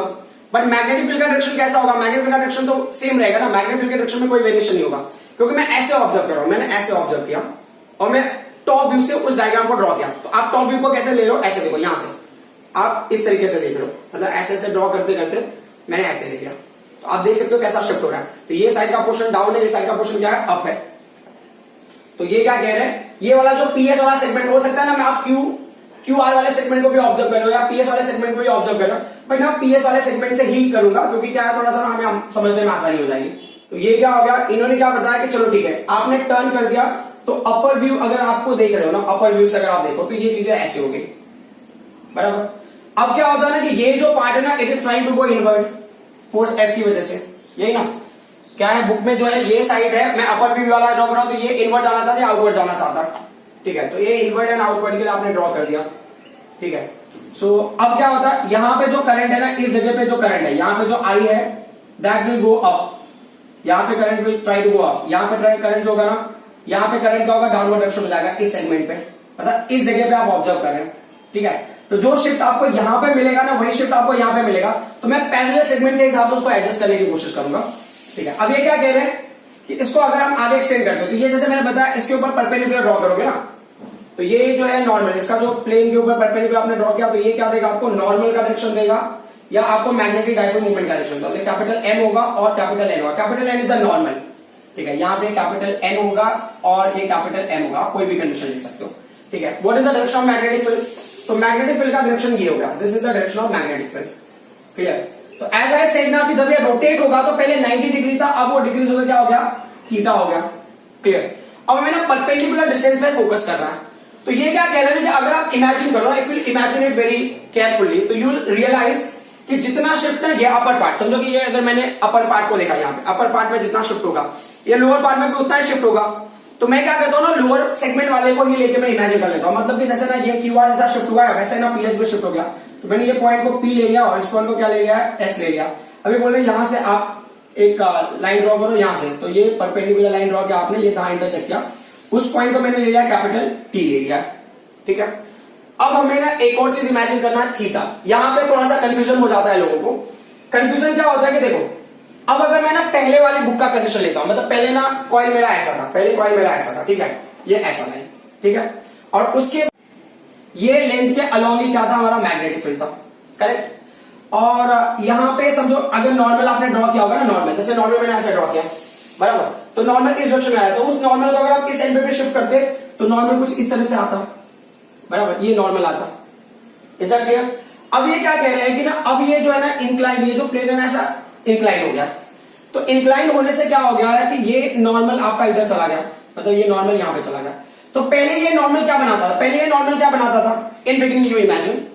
बट मैग्नेटिक फील्ड का डायरेक्शन कैसा होगा, मैग्नेटिक फील्ड का डायरेक्शन तो सेम रहेगा ना, मैग्नेटिक फील्ड के डायरेक्शन में कोई वेरिएशन नहीं होगा, क्योंकि मैं ऐसे ऑब्जर्व कर रहा हूं, मैंने ऐसे ऑब्जर्व किया और मैं टॉप व्यू से उस डायग्राम को ड्रॉ किया। तो आप टॉप व्यू को कैसे ले लो, ऐसे देखो, यहां से आप इस तरीके से देख रहे हो, मतलब ऐसे ऐसे ड्रॉ करते करते मैंने ऐसे ले लिया, तो आप देख सकते हो कैसा शिफ्ट हो रहा है। तो ये साइड का पोर्शन डाउन है, ये साइड का पोर्शन क्या है, अप है, तो ये क्या कह रहे हैं, ये वाला जो पीएस वाला सेगमेंट हो सकता है ना, मैं आप क्यू आर वाले सेगमेंट को भी ऑब्जर्व करो या पीएस वाले सेगमेंट को भी ऑब्जर्व करो, बट मैं पीएस वाले सेगमेंट से ही करूंगा क्योंकि क्या है, थोड़ा सा हमें समझने में आसानी हो जाएगी। तो ये क्या हो गया, इन्होंने क्या बताया कि चलो ठीक है, आपने टर्न कर दिया तो अपर व्यू अगर आपको देख रहे हो ना, अपर व्यू से अगर आप देखो तो ये चीजें ऐसे हो गई, बराबर। अब क्या होता है ना कि ये जो पार्ट है ना, it is trying to go inward force F की वजह से, यही ना, क्या है बुक में जो है ये साइड है, मैं अपर व्यू वाला ड्रॉ कर रहा हूं, तो ये इनवर्ड जाना चाहता है, आउटवर्ड जाना चाहता, ठीक है, तो ये इनवर्ड एंड आउटवर्ड के लिए आपने ड्रॉ कर दिया, ठीक है। सो अब क्या होता है, यहां पे जो करंट है ना, इस जगह पे जो करंट है, यहां पे जो आई है दैट विल गो अप, यहां पे current will try to go up, यहां पे करंट जो होगा ना, यहां पे करंट क्या होगा, डाउनवर्ड डायरेक्शन में जाएगा इस सेगमेंट पे, मतलब इस जगह पे आप ऑब्जर्व कर रहे हैं, ठीक है। तो जो शिफ्ट आपको यहां पे मिलेगा ना, वही शिफ्ट आपको यहां पे मिलेगा, तो मैं पैरेलल सेगमेंट के हिसाब से उसको एडजस्ट करने की कोशिश करूंगा, ठीक है। अब ये क्या कह रहे हैं कि इसको अगर हम आगे एक्सटेंड करते हो, तो ये जैसे मैंने बताया इसके ऊपर परपेंडिकुलर ड्रॉ करोगे ना, तो ये जो है नॉर्मल, इसका जो प्लेन के ऊपर परपेंडिकुलर आपने ड्रॉ किया, तो ये क्या देगा आपको, नॉर्मल का डायरेक्शन देगा या आपको मैग्नेटिक डाइपोल मूवमेंट का डायरेक्शन देगा। कैपिटल एम होगा और कैपिटल एन होगा, capital N is the normal, ठीक है, यहां पे कैपिटल एन होगा और ये कैपिटल एम होगा, कोई भी कंडीशन ले सकते हो, ठीक है। What is the direction of magnetic field, तो मैग्नेटिक फील्ड का डायरेक्शन ये होगा, this is the direction of magnetic field, clear. तो एज आई सेड ना कि जब ये रोटेट होगा तो पहले 90 डिग्री था, अब वो डिग्रीज होकर क्या हो गया, थीटा हो गया, क्लियर। अब हमें ना परपेंडिकुलर डिस्टेंस पे फोकस करना है, तो ये क्या कह रहे हैं कि अगर आप इमेजिन करो, if you imagine it very carefully, तो यू विल रियलाइज कि जितना शिफ्ट है ये अपर पार्ट, समझो कि ये अगर मैंने अपर पार्ट को देखा, यहाँ पे अपर पार्ट में जितना शिफ्ट होगा, ये लोअर पार्ट में भी उतना ही शिफ्ट होगा, तो मैं क्या करता हूँ ना, लोअर सेगमेंट वाले को ही लेके मैं इमेजिन कर लेता हूँ, मतलब कि जैसे ना ये क्यू आर ऐसा शिफ्ट हुआ है, वैसे ना पीएस भी शिफ्ट हो गया, तो मैंने ये पॉइंट को पी ले लिया और इस पॉइंट को क्या ले लिया, एस ले लिया। अभी बोल रहे यहां से आप एक लाइन ड्रॉ करो यहां से, तो ये परपेंडिकुलर लाइन ड्रॉ किया आपने, ये जहां इंटरसेक्ट किया, उस पॉइंट को मैंने ले लिया कैपिटल टी ले लिया, ठीक है। अब हमें ना एक और चीज इमेजिन करना है, थीटा। यहां पे थोड़ा सा कंफ्यूजन हो जाता है लोगों को। कंफ्यूजन क्या होता है कि देखो, अब अगर मैं ना पहले वाली बुक का कंडीशन लेता हूं, मतलब पहले ना कॉइल मेरा ऐसा था, पहले कॉइल मेरा ऐसा था, ठीक है, ये ऐसा नहीं, ठीक है, और उसके ये लेंथ के अलॉन्ग ही क्या था, हमारा मैग्नेटिक फील्ड था, करेक्ट। और यहां पे समझो अगर नॉर्मल आपने ड्रॉ किया होगा ना, नॉर्मल जैसे नॉर्मल मैंने ऐसे ड्रॉ किया, बराबर, तो नॉर्मल इस डायरेक्शन में आया, तो उस नॉर्मल को अगर आप किस एंड पे शिफ्ट करते तो नॉर्मल कुछ इस तरह से आता, बराबर, ये नॉर्मल आता, ऐसा क्लियर। अब ये क्या कह रहे हैं कि ना, अब ये जो है ना इंक्लाइन, ये जो प्लेन है ना ऐसा इंक्लाइन हो गया, तो इंक्लाइन होने से क्या हो गया है कि ये नॉर्मल आपका इधर चला गया, मतलब ये नॉर्मल यहां पे चला गया। तो पहले ये नॉर्मल क्या बनाता था, पहले ये नॉर्मल क्या बनाता था, इन बिगिनिंग यू इमेजिन,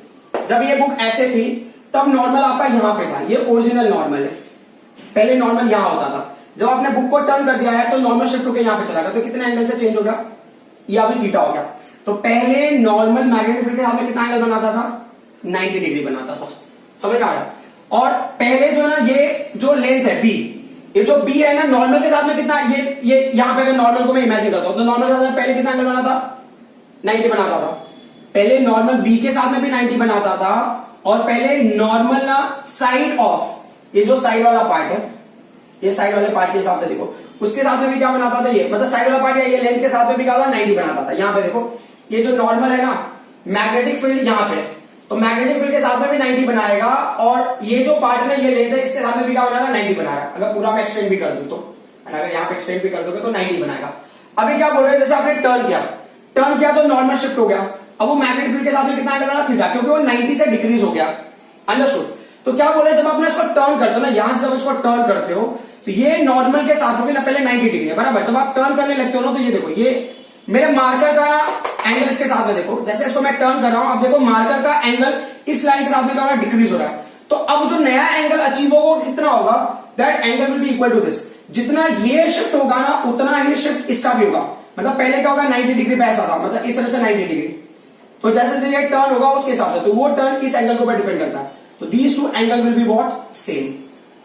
जब ये बुक ऐसे थी तब नॉर्मल आपका यहां पे था, ये ओरिजिनल नॉर्मल है, पहले नॉर्मल यहां होता था, जब आपने बुक को टर्न कर दिया है तो नॉर्मल शिफ्ट होकर यहां पे चला गया, तो कितने एंगल से चेंज हो गया, ये अभी थीटा हो गया। तो पहले नॉर्मल मैग्नेटिक फील्ड के साथ में कितना एंगल बनाता था, 90 डिग्री बनाता था, समझ आ रहा। और पहले जो है ना, ये जो लेंथ है बी, ये जो बी है ना, नॉर्मल के साथ में कितना, ये यहां पे अगर नॉर्मल को मैं इमेजिन करता हूं, तो नॉर्मल के साथ में पहले कितना एंगल बना था, 90 बनाता था, पहले नॉर्मल बी के साथ में भी 90 बनाता था, और पहले नॉर्मल ना साइड ऑफ, ये जो साइड वाला पार्ट है, ये साइड वाले पार्ट के हिसाब से देखो, उसके साथ में भी क्या बनाता था, ये मतलब साइड वाला पार्ट या ये लेंथ के साथ में भी क्या था, 90 बनाता था। यहां पे देखो, ये जो नॉर्मल है ना, मैग्नेटिक फील्ड यहां पे, तो मैग्नेटिक फील्ड के साथ में भी 90 बनाएगा, और ये जो पार्ट है ना, ये लेंथ है, इसके साथ में भी क्या बनाएगा, 90 बनाएगा। अगर पूरा मैं एक्सटेंड भी कर दूं तो, अगर यहां पे एक्सटेंड भी कर दोगे तो 90 बनाएगा। अभी क्या बोल रहे हैं, जैसे आपने टर्न किया तो नॉर्मल शिफ्ट हो गया, अब वो मैग्नेटिक फील्ड के साथ में कितना एंगल बना, थीटा, क्योंकि वो 90 से डिक्रीज हो गया, अंडरस्टूड। तो क्या बोल रहे हैं, जब आप इसको टर्न करते हो ना, यहां से जब इसको टर्न करते हो, तो ये नॉर्मल के साथ में ना पहले 90 डिग्री है, बराबर, जब आप टर्न करने लगते हो ना, तो ये देखो, ये मेरे मार्कर का एंगल इसके साथ में देखो, जैसे इसको मैं टर्न कर रहा हूं, अब देखो मार्कर का एंगल इस लाइन के साथ में क्या हो रहा है, डिक्रीज हो रहा है। तो अब जो नया एंगल अचीव होगा कितना होगा, that angle will be equal to this, जितना ये शिफ्ट होगा ना, उतना ही शिफ्ट इसका भी होगा, मतलब पहले क्या होगा, 90 डिग्री पे ऐसा था, मतलब इस तरह से 90 डिग्री, तो जैसे जैसे ये टर्न होगा उसके हिसाब से, तो वो टर्न इस एंगल के ऊपर डिपेंड करता है, तो these two angle will be what, same,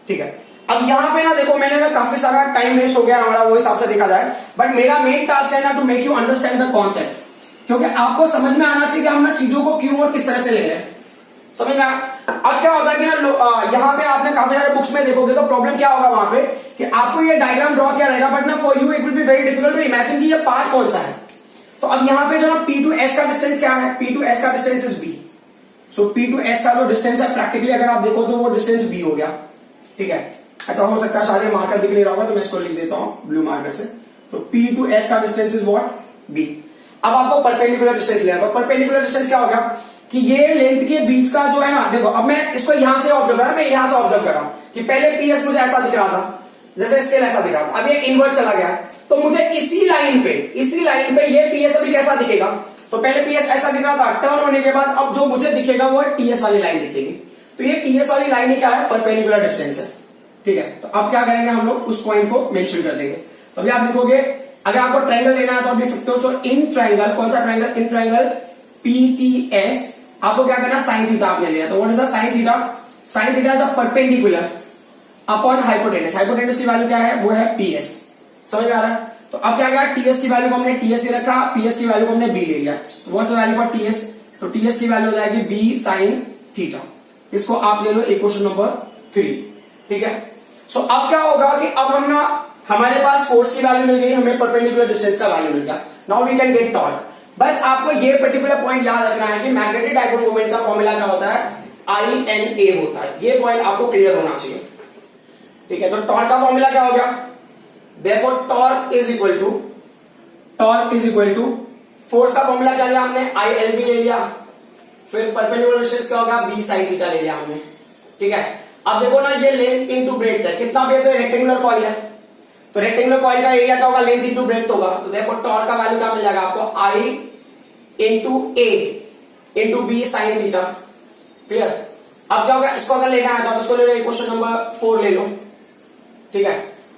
ठीक है। अब यहां पे ना देखो, मैंने ना काफी सारा टाइम वेस्ट हो गया हमारा, वो हिसाब से देखा जाए, बट मेरा मेन टास्क है ना to make you understand the concept, क्योंकि आपको समझ में आना चाहिए कि हम ना चीजों को क्यों और किस तरह से ले रहे हैं, समझ में। अब क्या होता है कि ना यहां पे आपने काफी सारे बुक्स में देखोगे तो प्रॉब्लम क्या होगा वहां पे, कि आपको ये डायग्राम ड्रॉ किया रहेगा, बट ना for you it will be very difficult to imagine कि ये पार्ट कौन सा है। तो अब यहां पे जो ना P टू S का डिस्टेंस क्या है, P टू S का distance is B, so P to S का जो डिस्टेंस है प्रैक्टिकली अगर आप देखो तो वो डिस्टेंस B हो गया, ठीक है। अच्छा, हो सकता है शायद मार्कर दिख नहीं रहा होगा, तो मैं इसको लिख देता हूं ब्लू मार्कर से, तो P टू S का डिस्टेंस इज व्हाट, B। अब आपको परपेंडिकुलर डिस्टेंस लेना है, तो परपेंडिकुलर डिस्टेंस क्या हो गया कि ये लेंथ के बीच का जो है ना, देखो अब मैं इसको यहां से ऑब्जर्व कर रहा हूं, मैं यहां से ऑब्जर्व कर रहा हूं कि पहले PS मुझे ऐसा दिख रहा था, जैसे स्केल ऐसा दिख रहा था, अब ये इनवर्ट चला गया है, तो मुझे इसी लाइन पे ये PS अभी कैसा दिखेगा, तो पहले PS ऐसा दिख रहा था, टर्न होने के बाद अब जो मुझे दिखेगा वो TS वाली लाइन दिखेगी, तो ये TS वाली लाइन ही क्या है, परपेंडिकुलर डिस्टेंस है, ठीक है। तो अब क्या करेंगे हम लोग, उस पॉइंट को मेंशन कर देंगे। तो अभी आप लिखोगे, अगर आपको ट्रायंगल लेना है तो आप लिख सकते हो, सो इन ट्रायंगल, कौन सा ट्रायंगल, इन ट्रायंगल PTS, आपको क्या करना, साइन थीटा आपने लिया, तो what is the sine theta, sine theta is a perpendicular upon hypotenuse, hypotenuse की वैल्यू क्या है, वो है PS, समझ में आ रहा है। तो अब क्या गया, TS की वैल्यू को हमने TS ही रखा, PS की वैल्यू को हमने B ले लिया, what's the value for TS, तो TS की वैल्यू हो जाएगी B साइन थीटा, इसको आप ले लो इक्वेशन नंबर 3, ठीक है। सो अब क्या होगा कि अब हम ना, हमारे पास फोर्स की वैल्यू मिल गई, हमें परपेंडिकुलर डिस्टेंस का वैल्यू मिल गया, now we can get torque. बस आपको ये पर्टिकुलर पॉइंट याद रखना है कि मैग्नेटिक डाइपोल मोमेंट का फॉर्मूला क्या होता है, INA होता है, ये पॉइंट आपको क्लियर होना चाहिए, ठीक है। तो टॉर्क का फॉर्मूला क्या हो गया, therefore torque is equal to force का फॉर्मूला क्या लिया हमने, ILB ले लिया, फिर परपेंडिकुलर डिस्टेंस क्या होगा, B साइन थीटा ले लिया हमने, ठीक है। अब देखो ना, ये लेंथ इनटू ब्रेड्थ है, कितना ब्रेड्थ है, रेक्टेंगुलर कॉइल है, तो रेक्टेंगुलर कॉइल का एरिया क्या होगा, लेंथ इनटू ब्रेड्थ होगा, तो देयरफॉर टॉर्क का वैल्यू क्या मिल जाएगा आपको, I into A into B sine theta, clear. अब क्या होगा, इसको अगर लेना है तो आप इसको ले लो, क्वेश्चन नंबर 4 ले लो, ठीक है।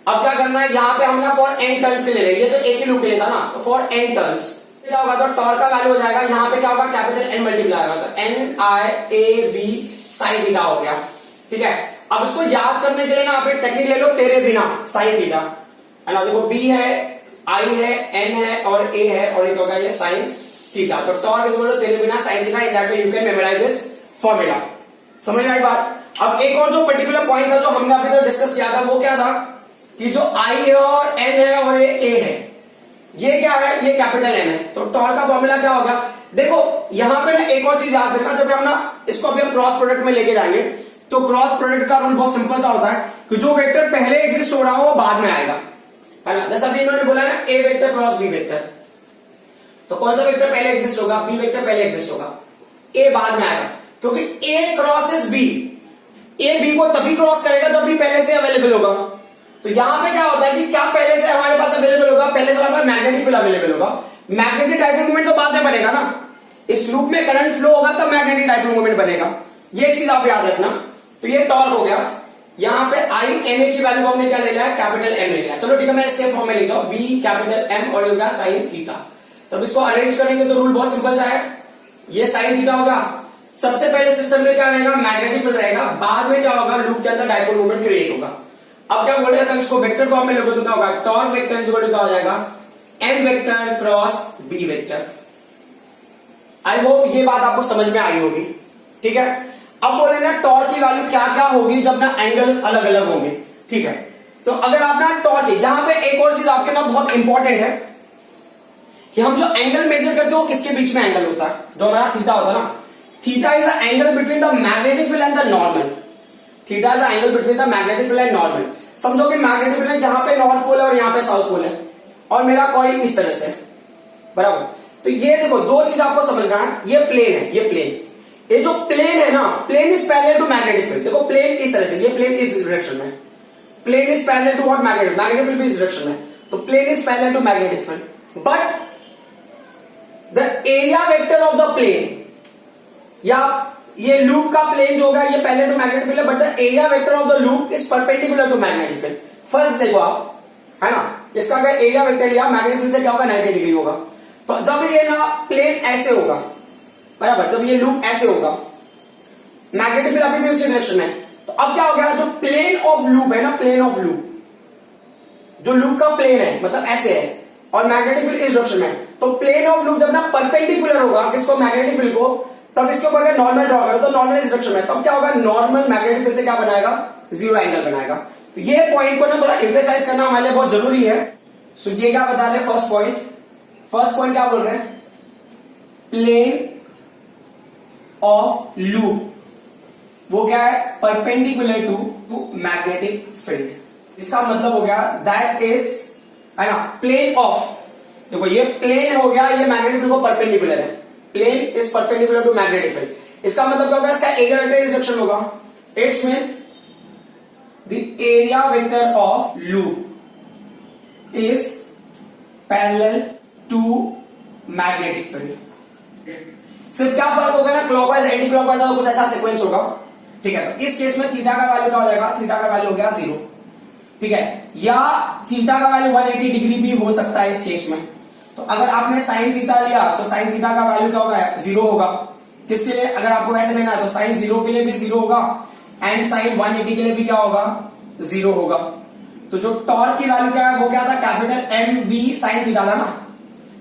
अब क्या करना है, यहां पे हमने फॉर n टर्न्स के ले रहे, ये तो एक ही लूप के लिए था ना, तो फॉर n टर्न्स क्या होगा, तो टॉर्क का वैल्यू हो जाएगा, यहां पे क्या होगा, कैपिटल N मल्टीप्लाई होगा, तो NIAB साइन थीटा हो गया, ठीक है। अब इसको याद करने के लिए ना आप एक टेक्निक ले लो, तेरे बिना साइन थीटा, है ना, देखो B है, I है, N है और A है, और एक होगा ये साइन थीटा, तो टॉर्क इज इक्वल टू तेरे बिना sine theta, in that way you can memorize this formula, समझ में आई बात। अब एक और जो पर्टिकुलर पॉइंट था जो हमने अभी तक डिस्कस किया था, वो क्या था कि जो I है और N है और ये A है, ये क्या है, ये कैपिटल M है, तो टॉर्क का फॉर्मूला क्या होगा, देखो यहां पे ना एक और चीज याद रखना, जब हम ना इसको अभी हम क्रॉस प्रोडक्ट में लेके जाएंगे, तो क्रॉस प्रोडक्ट का रूल बहुत सिंपल सा होता है कि जो वेक्टर पहले एग्जिस्ट हो रहा हो वो बाद में आएगा, है ना। जैसा अभी इन्होंने बोला ना, A vector cross B vector, तो कौन सा वेक्टर पहले एग्जिस्ट होगा, B वेक्टर पहले एग्जिस्ट होगा, A बाद में आएगा, क्योंकि A crosses B, A B को तभी क्रॉस करेगा जब B पहले से अवेलेबल होगा। तो यहां पे क्या होता है कि क्या पहले से हमारे पास अवेलेबल होगा, पहले से हमारे पास मैग्नेटिक फील्ड अवेलेबल होगा, मैग्नेटिक डाइपोल मोमेंट तो बाद में बनेगा ना, इस लूप में करंट फ्लो होगा तब मैग्नेटिक डाइपोल मोमेंट बनेगा, ये चीज आप याद रखना। तो ये टॉर्क हो गया, यहां पे INA की वैल्यू हमने क्या ले लिया, कैपिटल M ले लिया, चलो ठीक है, मैं इसके फॉर्म में लिखता हूं, B कैपिटल M और ये हो गया साइन थीटा। तब इसको अरेंज करेंगे तो रूल बहुत सिंपल सा है, ये साइन थीटा होगा, सबसे पहले सिस्टम में क्या रहेगा, मैग्नेटिक फील्ड रहेगा, बाद में क्या होगा, लूप के अंदर डाइपोल मोमेंट क्रिएट होगा। अब क्या बोल रहे हैं, इसको वेक्टर फॉर्म में लोगे तो क्या होगा, torque vector is equal to क्या हो जाएगा, M vector cross B vector. I hope ये बात आपको समझ में आई होगी, ठीक है। अब बोले ना टॉर्क की वैल्यू क्या क्या होगी जब ना एंगल अलग अलग होंगे, ठीक है। तो अगर आप ना टॉर्क, यहां पे एक और चीज आपके ना बहुत इंपॉर्टेंट है कि हम जो एंगल मेजर करते हैं वो किसके बीच में एंगल होता है, जो हमारा थीटा होता है ना, theta is the angle between the magnetic field and the normal, theta is the angle between the magnetic field and normal. समझो कि मैग्नेटिक फील्ड यहां पे नॉर्थ पोल है और यहां पे साउथ पोल है, और मेरा कॉइल इस तरह से, बराबर। तो ये देखो दो चीज आपको समझना है, ये प्लेन है, ये प्लेन, ये जो प्लेन है ना, plane is parallel to magnetic field, देखो प्लेन इस तरह से, ये प्लेन इस डायरेक्शन में, plane is parallel to what, magnetic, magnetic field भी इस डायरेक्शन में, तो plane is parallel to magnetic field, but the area vector of the plane, या ये लूप का प्लेन जो होगा ये पैरेलल टू मैग्नेटिक फील्ड है, but the area vector of the loop is perpendicular to magnetic field. फर्क देखो आप, है ना, इसका अगर एरिया वेक्टर लिया मैग्नेटिक फील्ड से क्या होगा, 90 डिग्री होगा। तो जब ये ना प्लेन ऐसे होगा, बराबर, जब ये लूप ऐसे होगा, मैग्नेटिक फील्ड अभी भी उसी डायरेक्शन में, तो अब क्या हो गया, जो प्लेन ऑफ लूप है ना, प्लेन ऑफ लूप, जो लूप का प्लेन है मतलब ऐसे है और मैग्नेटिक फील्ड इस डायरेक्शन में, तो प्लेन ऑफ लूप जब ना परपेंडिकुलर होगा किसको, मैग्नेटिक फील्ड को, तब इसके ऊपर अगर नॉर्मल ड्रॉ करो तो नॉर्मल इस डायरेक्शन में, तब क्या होगा, नॉर्मल मैग्नेटिक फील्ड से क्या बनाएगा, जीरो एंगल बनाएगा। तो ये पॉइंट को ना थोड़ा एम्फेसाइज करना हमारे लिए बहुत जरूरी है। सो ये क्या बता रहे हैं, फर्स्ट पॉइंट क्या बोल रहे हैं, प्लेन ऑफ लूप वो क्या है, परपेंडिकुलर टू मैग्नेटिक फील्ड। इसका मतलब हो गया दैट इज है ना, प्लेन ऑफ, देखो ये प्लेन हो गया, ये मैग्नेटिक फील्ड को परपेंडिकुलर है, plane is perpendicular to magnetic field. इसका मतलब क्या होगा, इसका एरिया वेक्टर इस डायरेक्शन होगा, it's mean the area vector of loop is parallel to magnetic field. सिर्फ क्या फर्क होगा ना, क्लॉकवाइज एंटी क्लॉकवाइज का कुछ ऐसा सीक्वेंस होगा, ठीक है। तो इस केस में थीटा का वैल्यू क्या हो जाएगा, थीटा का वैल्यू हो गया 0, ठीक है, या थीटा का वैल्यू 180 डिग्री भी हो सकता है इस केस में। तो अगर आपने साइन थीटा लिया तो साइन थीटा का वैल्यू क्या होगा, 0 होगा। किसके लिए, अगर आपको वैसे लेना है तो साइन 0 के लिए भी 0 होगा एंड साइन 180 के लिए भी क्या होगा, 0 होगा। तो जो टॉर्क की वैल्यू क्या है, वो क्या था, capital M B sine theta था ना,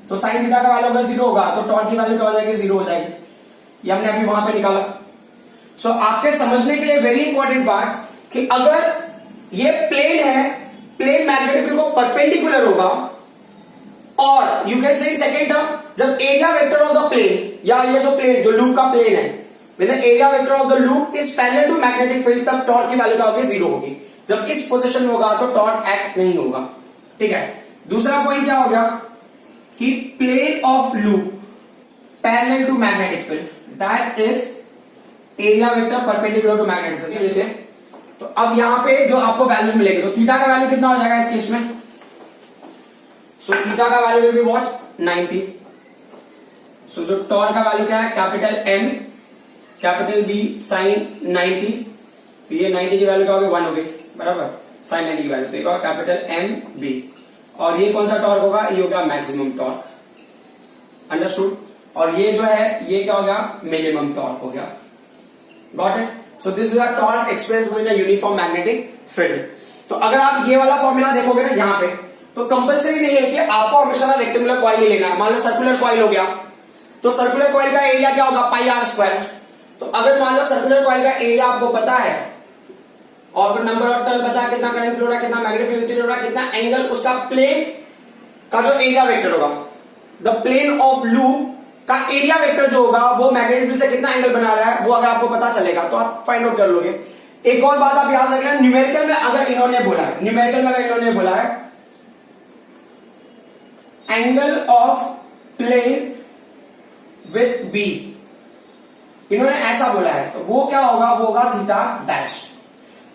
तो साइन थीटा का वैल्यू अगर 0 होगा तो टॉर्क की वैल्यू क्या हो जाएगी, 0 हो जाएगी। ये हमने अभी वहां पे निकाला। सो आपके समझने के लिए वेरी इंपॉर्टेंट पार्ट कि अगर ये प्लेन है, प्लेन मैग्नेटिक फील्ड को परपेंडिकुलर होगा, और you can say in second term, जब area vector of the plane, या ये जो प्लेन जो लूप का प्लेन है, with the area vector of the loop is parallel to magnetic field, तब टॉर्क की वैल्यू क्या होगी, 0 होगी। जब इस पोजीशन में होगा तो टॉर्क एक्ट नहीं होगा, ठीक है। दूसरा पॉइंट क्या हो गया कि plane of loop parallel to magnetic field, that is area vector perpendicular to magnetic field. तो अब यहां पे जो आपको वैल्यूज मिलेगी, तो थीटा का वैल्यू कितना हो जाएगा इस केस में, सो थीटा का value will be what, 90। So जो टॉर्क का वैल्यू क्या है, capital M capital B sine 90, तो ये 90 की वैल्यू क्या होगी, 1 होगी, बराबर, साइन 90 की वैल्यू, तो ये होगा कैपिटल एम बी। और ये कौन सा टॉर्क होगा, ये होगा मैक्सिमम टॉर्क, अंडरस्टूड। और ये जो है ये क्या हो गया, मिनिमम टॉर्क हो गया, got it. So this is the torque expressed in a uniform magnetic field. तो अगर आप ये वाला फॉर्मूला देखोगे ना यहाँ पे, तो कंपलसरी नहीं है कि आपको हमेशा रेक्टेंगुलर कॉइल ही लेना है। मान लो सर्कुलर कॉइल हो गया, तो सर्कुलर कॉइल का एरिया क्या होगा, पाई आर स्क्वायर। तो अगर मान लो सर्कुलर कॉइल का एरिया आपको पता है, और फिर नंबर ऑफ टर्न पता है, कितना करंट फ्लो हो रहा है, कितना मैग्नेटिक फील्ड इंसिडेंट हो रहा है, कितना एंगल, उसका प्लेन का जो एरिया वेक्टर होगा, द प्लेन ऑफ लूप का एरिया वेक्टर जो होगा वो मैग्नेटिक फील्ड से कितना एंगल बना रहा है, वो अगर आपको पता चलेगा तो आप फाइंड आउट कर लोगे। एक और बात आप याद रखना, न्यूमेरिकल में अगर इन्होंने बोला है, न्यूमेरिकल में अगर इन्होंने बोला है angle of plane with B, इन्होंने ऐसा बोला है, तो वो क्या होगा, वो होगा थीटा डैश।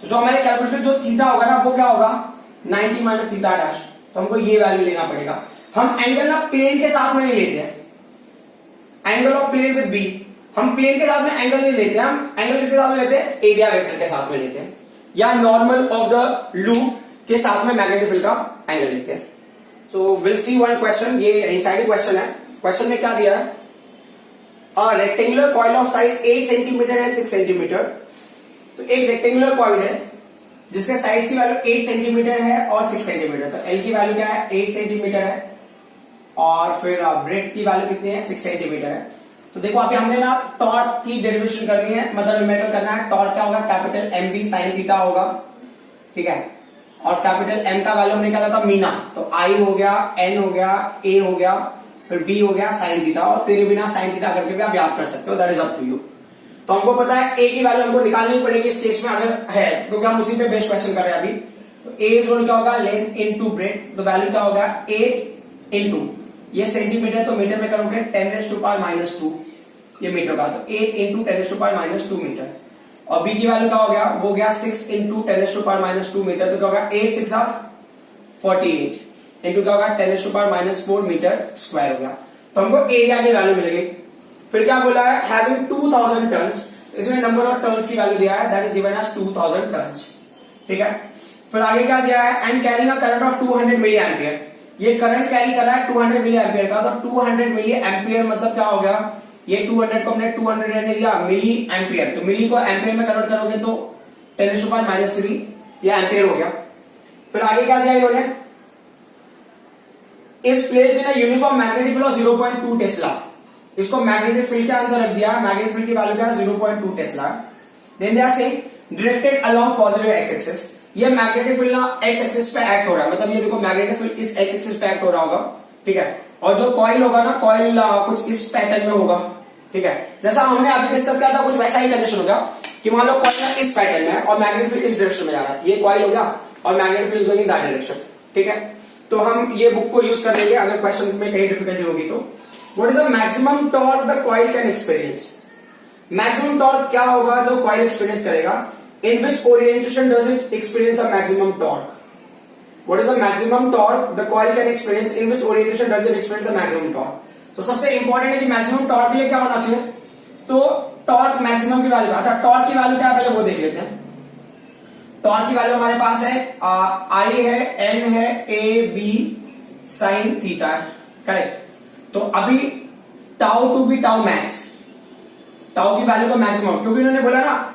तो जो हमारे कैलकुलेशन में जो थीटा होगा ना, वो क्या होगा, 90 माइनस थीटा डैश। तो हमको ये वैल्यू लेना पड़ेगा। हम एंगल ना प्लेन के साथ में नहीं लेते हैं, angle of plane with B, हम प्लेन के साथ में एंगल नहीं लेते, हम एंगल किसके साथ में लेते हैं, एरिया वेक्टर के साथ में लेते हैं, या नॉर्मल ऑफ द लूप के साथ में मैग्नेटिक फील्ड का एंगल लेते हैं। So will see one question, ये इनसाइड क्वेश्चन है। क्वेश्चन में क्या दिया है, a rectangular coil of side 8 centimetre and 6 centimetre. तो एक रेक्टेंगुलर कॉइल है जिसके साइड्स की वैल्यू 8 सेंटीमीटर है और 6 सेंटीमीटर। तो एल की वैल्यू क्या है, 8 सेंटीमीटर है, और फिर ब्रेड की वैल्यू कितनी है, 6 सेंटीमीटर है। तो देखो अभी हमने ना टॉर्क की डेरिवेशन करनी है, मतलब न्यूमेरिकल करना है। टॉर्क क्या होगा, capital M B sine theta होगा, ठीक है, और कैपिटल एम का वैल्यू हमने निकाला था मीना, तो आई हो गया, एन हो गया, ए हो गया, फिर बी हो गया साइन थीटा, और तेरे बिना साइन थीटा करके भी आप याद कर सकते हो, that is up to you. तो हमको पता है ए की वैल्यू हमको निकालनी पड़ेगी इस केस में अगर है, क्योंकि हम उसी पे बेस्ट क्वेश्चन कर रहे हैं अभी। तो ए इज क्या होगा, लेंथ इनटू ब्रेड्थ, तो वैल्यू क्या होगा 8 इंटू, ये सेंटीमीटर तो मीटर में करोगे 10⁻⁻², ये मीटर का, तो 8 इंटू 10⁻²मीटर। और बी की वैल्यू क्या हो गया, वो हो गया 6 इंटू 10⁻² मीटर, तो क्या होगा 8 6 48 इंटू क्या होगा 10⁻⁴ मीटर स्क्वायर हो गया। तो हमको एरिया की वैल्यू मिलेगी। फिर क्या बोला है, हैविंग 2000 टर्न्स, इसमें नंबर ऑफ टर्न्स की वैल्यू दिया है, that is given as 2000 turns, ठीक है। फिर आगे क्या दिया है, and carrying a current of 200 milliampere, ये करंट कैरी कर रहा है 200 मिली एम्पियर का। तो 200 मिली एम्पियर मतलब क्या हो गया, ये 200 को हमने 200 रहने दिया, मिली एम्पियर, तो मिली को एम्पियर में कन्वर्ट करोगे तो 10⁻³ ये एम्पियर हो गया। फिर आगे क्या दिया इन्होंने, इस place in a uniform magnetic field of 0.2 Tesla, इसको मैग्नेटिक फील्ड के अंदर रख दिया, मैग्नेटिक फील्ड की वैल्यू क्या है 0.2 tesla. Then they are saying directed along positive X axis, ये मैग्नेटिक फील्ड ना एक्स एक्सिस पे एक्ट हो रहा है, मतलब ये देखो मैग्नेटिक फील्ड इस एक्स एक्सिस पे एक्ट हो रहा होगा, ठीक है। और जो कॉइल होगा ना, कॉइल कुछ इस पैटर्न में होगा, ठीक है। जैसा हमने अभी डिस्कस किया था, कुछ वैसा ही कंडीशन होगा कि मान लो कॉइल इस पैटर्न में है और मैग्नेटिक फील्ड इस डायरेक्शन में जा रहा है, ये कॉइल हो गया और magnetic field is going in that direction, ठीक है। तो हम ये बुक को यूज कर लेंगे अगर क्वेश्चन में कहीं डिफिकल्टी होगी तो। What is the maximum torque the coil can experience? Maximum torque क्या होगा जो कॉइल एक्सपीरियंस करेगा? In which orientation does it experience the maximum torque? What is the maximum torque the coil can experience? In which orientation does it experience the maximum torque? तो सबसे important है कि maximum torque के लिए क्या होना चाहिए? तो टॉर्क मैक्सिमम की वैल्यू, अच्छा टॉर्क की वैल्यू क्या है पहले वो देख लेते हैं। टॉर्क की वैल्यू हमारे पास है आई है, एन है, ए बी साइन थीटा है, करेक्ट। तो अभी tau to be tau max, tau की वैल्यू को मैक्सिमम, क्योंकि इन्होंने बोला ना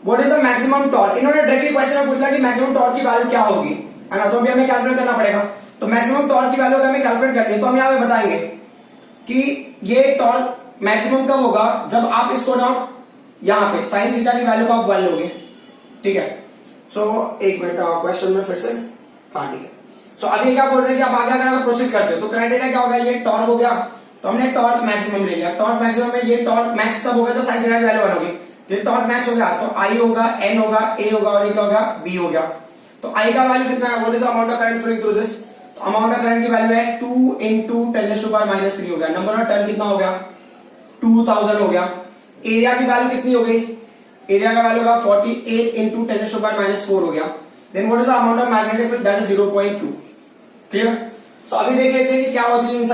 what is the maximum torque, इन्होंने डायरेक्टली क्वेश्चन में पूछा कि मैक्सिमम टॉर्क की वैल्यू क्या होगी, है ना। तो अभी हमें कैलकुलेट करना पड़ेगा। तो मैक्सिमम टॉर्क की वैल्यू अगर हमें कैलकुलेट करनी है तो हम यहां पे बताएंगे कि ये टॉर्क मैक्सिमम कब होगा, जब आप इसको ना यहां पे साइन थीटा की वैल्यू को आप 1 लोगे, ठीक है। सो एक मिनट क्वेश्चन में फिर से, हाँ ठीक है। सो अभी क्या बोल रहे हैं कि आप आगे अगर प्रोसीड करते हो तो क्राइटेरिया क्या होगा, ये टॉर्क हो गया तो हमने टॉर्क मैक्सिमम ले लिया। टॉर्क मैक्सिमम में ये टॉर्क मैक्स तब होगा तो साइन थीटा की वैल्यू 1 होगी। ये टॉर्क मैक्स हो गया तो आई होगा, एन होगा, ए होगा और क्या होगा, बी हो गया। तो आई का वैल्यू कितना है, what is the amount of current flowing through this? तो अमाउंट ऑफ करंट की वैल्यू है 2 इंटू 10⁻³ हो गया। नंबर ऑफ टर्न कितना हो गया, 2000 हो गया। एरिया की वैल्यू कितनी हो गई, एरिया का वैल्यू होगा 48 इंटू 10⁻⁴ हो गया। Then what is the amount of magnetic field, that is 0.2। Clear? So अभी देख लेते हैं कि क्या होती है इन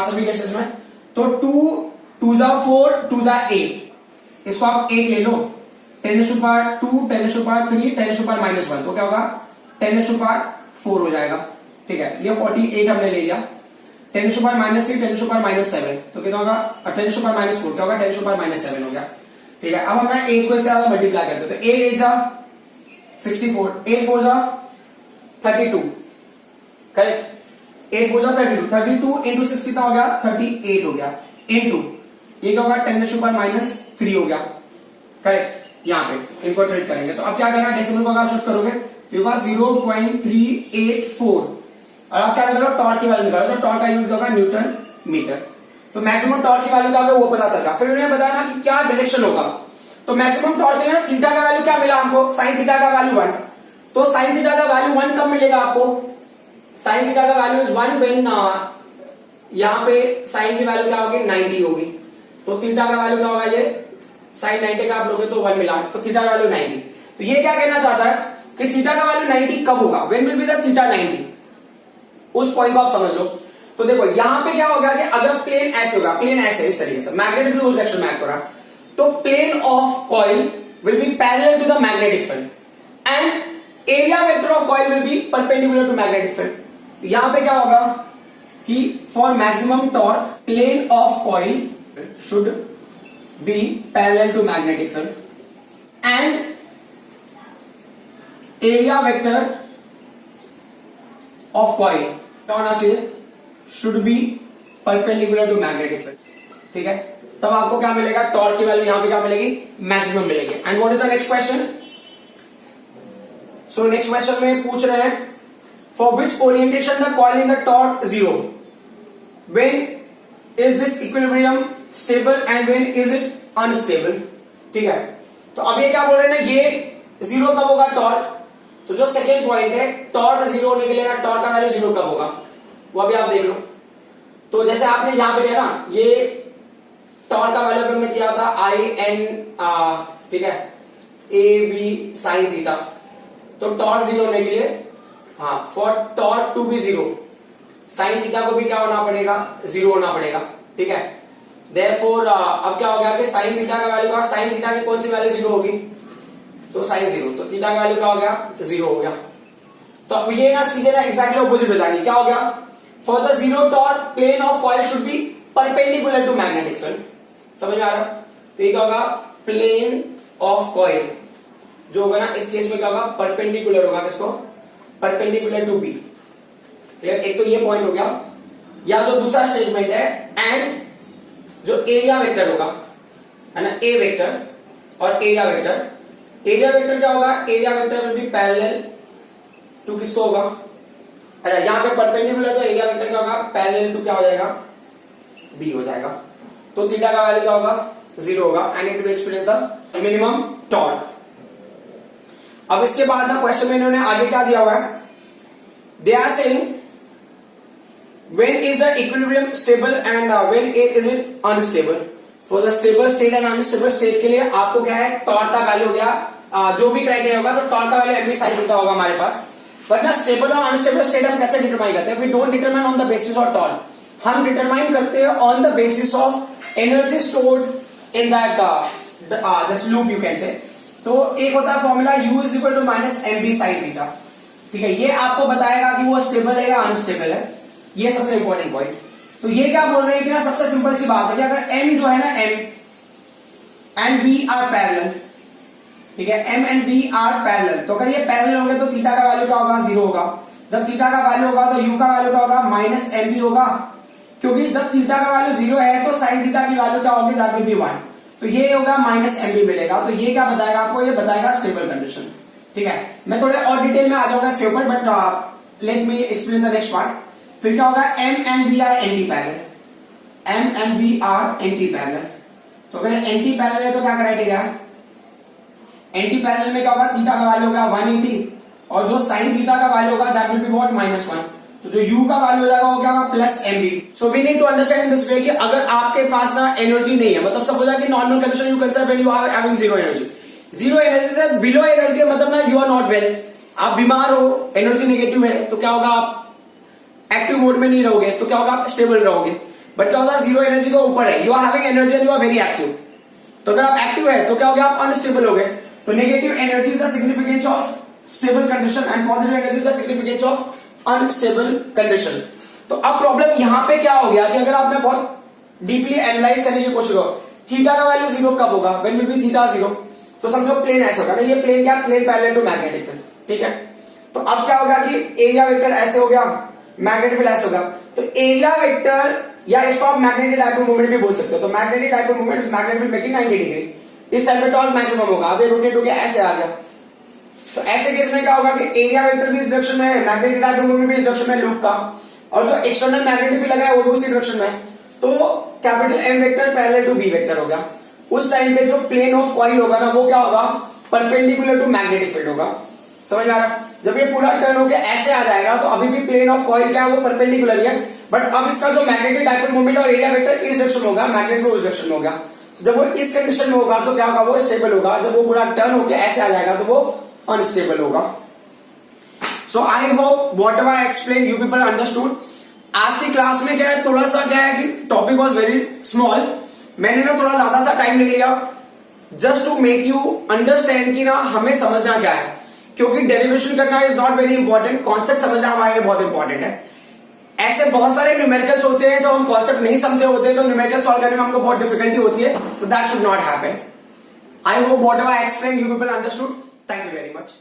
सभी केसेस में। तो 2 2 जा 4 2 जा 8, इसको आप 8 ले लो, 10⁻², 10⁻³ 10⁻⁻1, तो क्या होगा 10⁻⁴ हो जाएगा, ठीक है। ये 48 हमने ले लिया, 10⁻³ 10⁻⁻7, तो कितना होगा 10⁻⁴, क्या होगा 10⁻⁻7 हो गया, ठीक है। अब हम 8 को इसके साथ मल्टीप्लाई करते हैं, तो 8 8 जा 64, 8 4 जा 32, करेक्ट। 8 4 जा 32, 32 इंटू 6 कितना हो गया 38 हो गया, इंटू ये क्या होगा 10⁻³ हो गया, करेक्ट। यहाँ पे इंकॉर्पोरेट करेंगे तो अब क्या करना है, डेसिमल को अगर शिफ्ट करोगे तो ये होगा 0.384, और आप क्या करोगे टॉर्क की वैल्यू निकालो, तो टॉर्क का यूनिट होगा न्यूटन मीटर। तो मैक्सिमम टॉर्क की वैल्यू क्या होगा वो पता चल रहा। फिर उन्होंने बताया ना कि क्या डायरेक्शन होगा, तो मैक्सिमम टॉर्क के लिए थीटा का वैल्यू क्या मिला हमको, साइन थीटा का वैल्यू 1। तो साइन थीटा का वैल्यू 1 कब मिलेगा आपको, साइन थीटा का वैल्यू इज 1 व्हेन यहां पे साइन की वैल्यू क्या होगी 90 होगी, तो थीटा का वैल्यू क्या होगा, ये साइन 90 का आप लोगे तो 1 मिला, तो थीटा का वैल्यू 90। तो ये क्या कहना चाहता है कि थीटा का वैल्यू 90 कब होगा, when will be the theta 90, उस पॉइंट को आप समझ लो। तो देखो यहां पे क्या होगा कि अगर प्लेन ऐसे होगा, प्लेन ऐसे इस तरीके से मैग्नेटिक फील्ड उस डायरेक्शन में एक्ट कर रहा, तो plane of coil will be parallel to the magnetic field and area vector of coil will be perpendicular to magnetic field. तो यहां पे क्या होगा कि for maximum torque plane of coil should be parallel to magnetic field and area vector of coil क्या होना चाहिए, should be perpendicular to magnetic field, ठीक है। तब आपको क्या मिलेगा, टॉर्क की वैल्यू यहां पे क्या मिलेगी, मैक्सिमम मिलेगी। And what is the next question, so next question में पूछ रहे हैं for which orientation the coil in the torque 0, when is this equilibrium stable and when is it unstable, ठीक है। तो अब ये क्या बोल रहे हैं ना, ये 0 कब होगा टॉर्क, तो जो सेकेंड पॉइंट है टॉर्क 0 होने के लिए ना टॉर्क का वैल्यू 0 कब होगा वो अभी आप देख लो। तो जैसे आपने यहां पे लिया ना, ये टॉर्क का वैल्यू हमने किया था आई एन, ठीक है, ए बी साइन थीटा। तो टॉर्क 0 होने के लिए, हाँ, for torque to be 0 sine theta को भी क्या होना पड़ेगा, 0 होना पड़ेगा, ठीक है। देयरफॉर अब क्या हो गया कि साइन थीटा का वैल्यू का, साइन थीटा की कौन सी वैल्यू 0 होगी, तो साइन 0, तो थीटा का वैल्यू क्या हो गया 0 हो गया। तो अब ये ना सीधे ना एक्जैक्टली ऑपोजिट हो जाएगी, क्या हो गया, for the 0 torque plane of coil should be perpendicular to magnetic field, समझ में आ रहा। तो ये क्या होगा, प्लेन ऑफ कॉइल जो होगा ना इस केस में क्या होगा, परपेंडिकुलर होगा, किसको, परपेंडिकुलर टू बी, क्लियर। एक तो ये पॉइंट हो गया, या जो दूसरा स्टेटमेंट है एंड जो एरिया वेक्टर होगा, है ना, ए वेक्टर और एरिया वेक्टर, एरिया वेक्टर क्या होगा, area vector will be parallel to किसको होगा, अच्छा यहां पे परपेंडिकुलर, तो एरिया वेक्टर क्या होगा, पैरेलल टू क्या हो जाएगा, बी हो जाएगा। तो थीटा का वैल्यू क्या होगा, 0 होगा and it will experience the minimum torque. अब इसके बाद ना क्वेश्चन में इन्होंने आगे क्या दिया हुआ है, they are saying when is the equilibrium stable and when is it unstable? For the stable state and unstable state के लिए आपको क्या है, टॉर्क का वैल्यू हो गया, जो भी क्राइटेरिया होगा, तो टॉर्क का वैल्यू एमवी साइन थीटा होगा हमारे पास. बट ना स्टेबल और अनस्टेबल स्टेट हम कैसे डिटरमाइन करते हैं? We don't determine on the basis of torque, हम डिटरमाइन करते हैं on the basis of energy stored in that this loop you can say. तो एक होता है formula U is equal to minus M B sine theta. ठीक है, ये आपको बताएगा कि वो स्टेबल है या अनस्टेबल है. ये सबसे इंपॉर्टेंट पॉइंट. तो ये क्या बोल रहे हैं कि ना, सबसे सिंपल सी बात है कि अगर M जो है ना, M and B are parallel, ठीक है, M and B are parallel, तो अगर ये पैरेलल होंगे तो थीटा का वैल्यू क्या होगा? 0 होगा. जब थीटा का वैल्यू होगा तो U का वैल्यू क्या होगा? माइनस एम बी होगा, क्योंकि जब थीटा का वैल्यू 0 है तो साइन थीटा की वैल्यू क्या होगी? That will be 1. तो ये होगा माइनस एम बी मिलेगा. तो ये क्या बताएगा आपको? ये बताएगा स्टेबल कंडीशन. ठीक है, मैं थोड़े और डिटेल में आ जाऊंगा इसके ऊपर, but let me explain the next part. फिर क्या होगा? M and B are anti parallel, M and B are anti parallel. तो अगर एंटी पैरेलल है तो क्या क्राइटेरिया है? एंटी पैरेलल में क्या होगा? थीटा का वैल्यू होगा 180 और जो साइन थीटा का वैल्यू होगा दैट विल बी व्हाट? -1. तो जो U का वैल्यू हो जाएगा वो क्या होगा? Plus MB. So we need to understand in this way कि अगर आपके पास ना एनर्जी नहीं है, मतलब सपोज कि normal condition you consider when you are having zero energy. Zero energy से बिलो एनर्जी मतलब ना यू आर नॉट वेल, आप बीमार हो, एनर्जी नेगेटिव है, तो क्या होगा? आप एक्टिव मोड में नहीं रहोगे, तो क्या होगा? आप स्टेबल रहोगे. बट क्या होगा? जीरो एनर्जी का ऊपर है, you are having energy and you are very active, तो अगर आप एक्टिव है तो क्या होगा? आप अनस्टेबल हो गए. तो negative energy is the significance of stable condition and positive energy is the significance of unstable condition. तो अब प्रॉब्लम यहां पे क्या हो गया कि अगर आपने बहुत डीपली एनालाइज करने की कोशिश करो, थीटा का वैल्यू 0 कब होगा? When will be theta 0? तो समझो प्लेन ऐसे होगा ना, ये प्लेन क्या? Plane parallel to magnetic field. ठीक है, तो अब क्या होगा कि एरिया वेक्टर ऐसे हो गया, मैग्नेटिक फील्ड ऐसे होगा. तो एरिया वेक्टर, या इसको आप मैग्नेटिक डायपोल मोमेंट भी बोल सकते हो. तो magnetic dipole moment, magnetic field making 90 degree, इस टाइम पे टॉर्क मैक्सिमम होगा. अब ये रोटेट होकर ऐसे आ गया, तो ऐसे केस में क्या होगा कि एरिया वेक्टर भी इस डायरेक्शन में है, मैग्नेटिक डायपोल मोमेंट भी इस डायरेक्शन में लूप का, और जो एक्सटर्नल मैग्नेटिक फील्ड लगा है वो भी उसी डायरेक्शन में. तो capital M vector parallel to B vector हो गया. उस टाइम पे जो प्लेन ऑफ कॉइल होगा ना, वो क्या होगा? परपेंडिकुलर टू मैग्नेटिक फील्ड होगा. समझ आ रहा? जब ये पूरा टर्न होकर ऐसे आ जाएगा तो अभी भी प्लेन ऑफ कॉइल क्या है? वो परपेंडिकुलर है, बट अब इसका जो मैग्नेटिक डायपोल मोमेंट और एरिया वेक्टर इस डायरेक्शन होगा, मैग्नेटिक उस डायरेक्शन में होगा. जब वो इस कंडीशन में होगा तो क्या होगा? वो स्टेबल होगा. जब वो पूरा टर्न होकर ऐसे आ जाएगा तो वो अनस्टेबल होगा. So I hope whatever I explain you people understood. आज की क्लास में क्या है, थोड़ा सा क्या है कि टॉपिक वॉज वेरी स्मॉल, मैंने ना थोड़ा ज्यादा सा टाइम ले लिया just to make you understand कि ना हमें समझना क्या है, क्योंकि डेरिवेशन करना is not very important, concept समझना हमारे लिए बहुत इंपॉर्टेंट है. ऐसे बहुत सारे न्यूमेरिकल्स होते हैं जब हम कॉन्सेप्ट नहीं समझे होते तो न्यूमेरिकल सॉल्व करने में हमको बहुत डिफिकल्टी होती है, तो that should not happen. I hope whatever I explain you people understood. Thank you very much.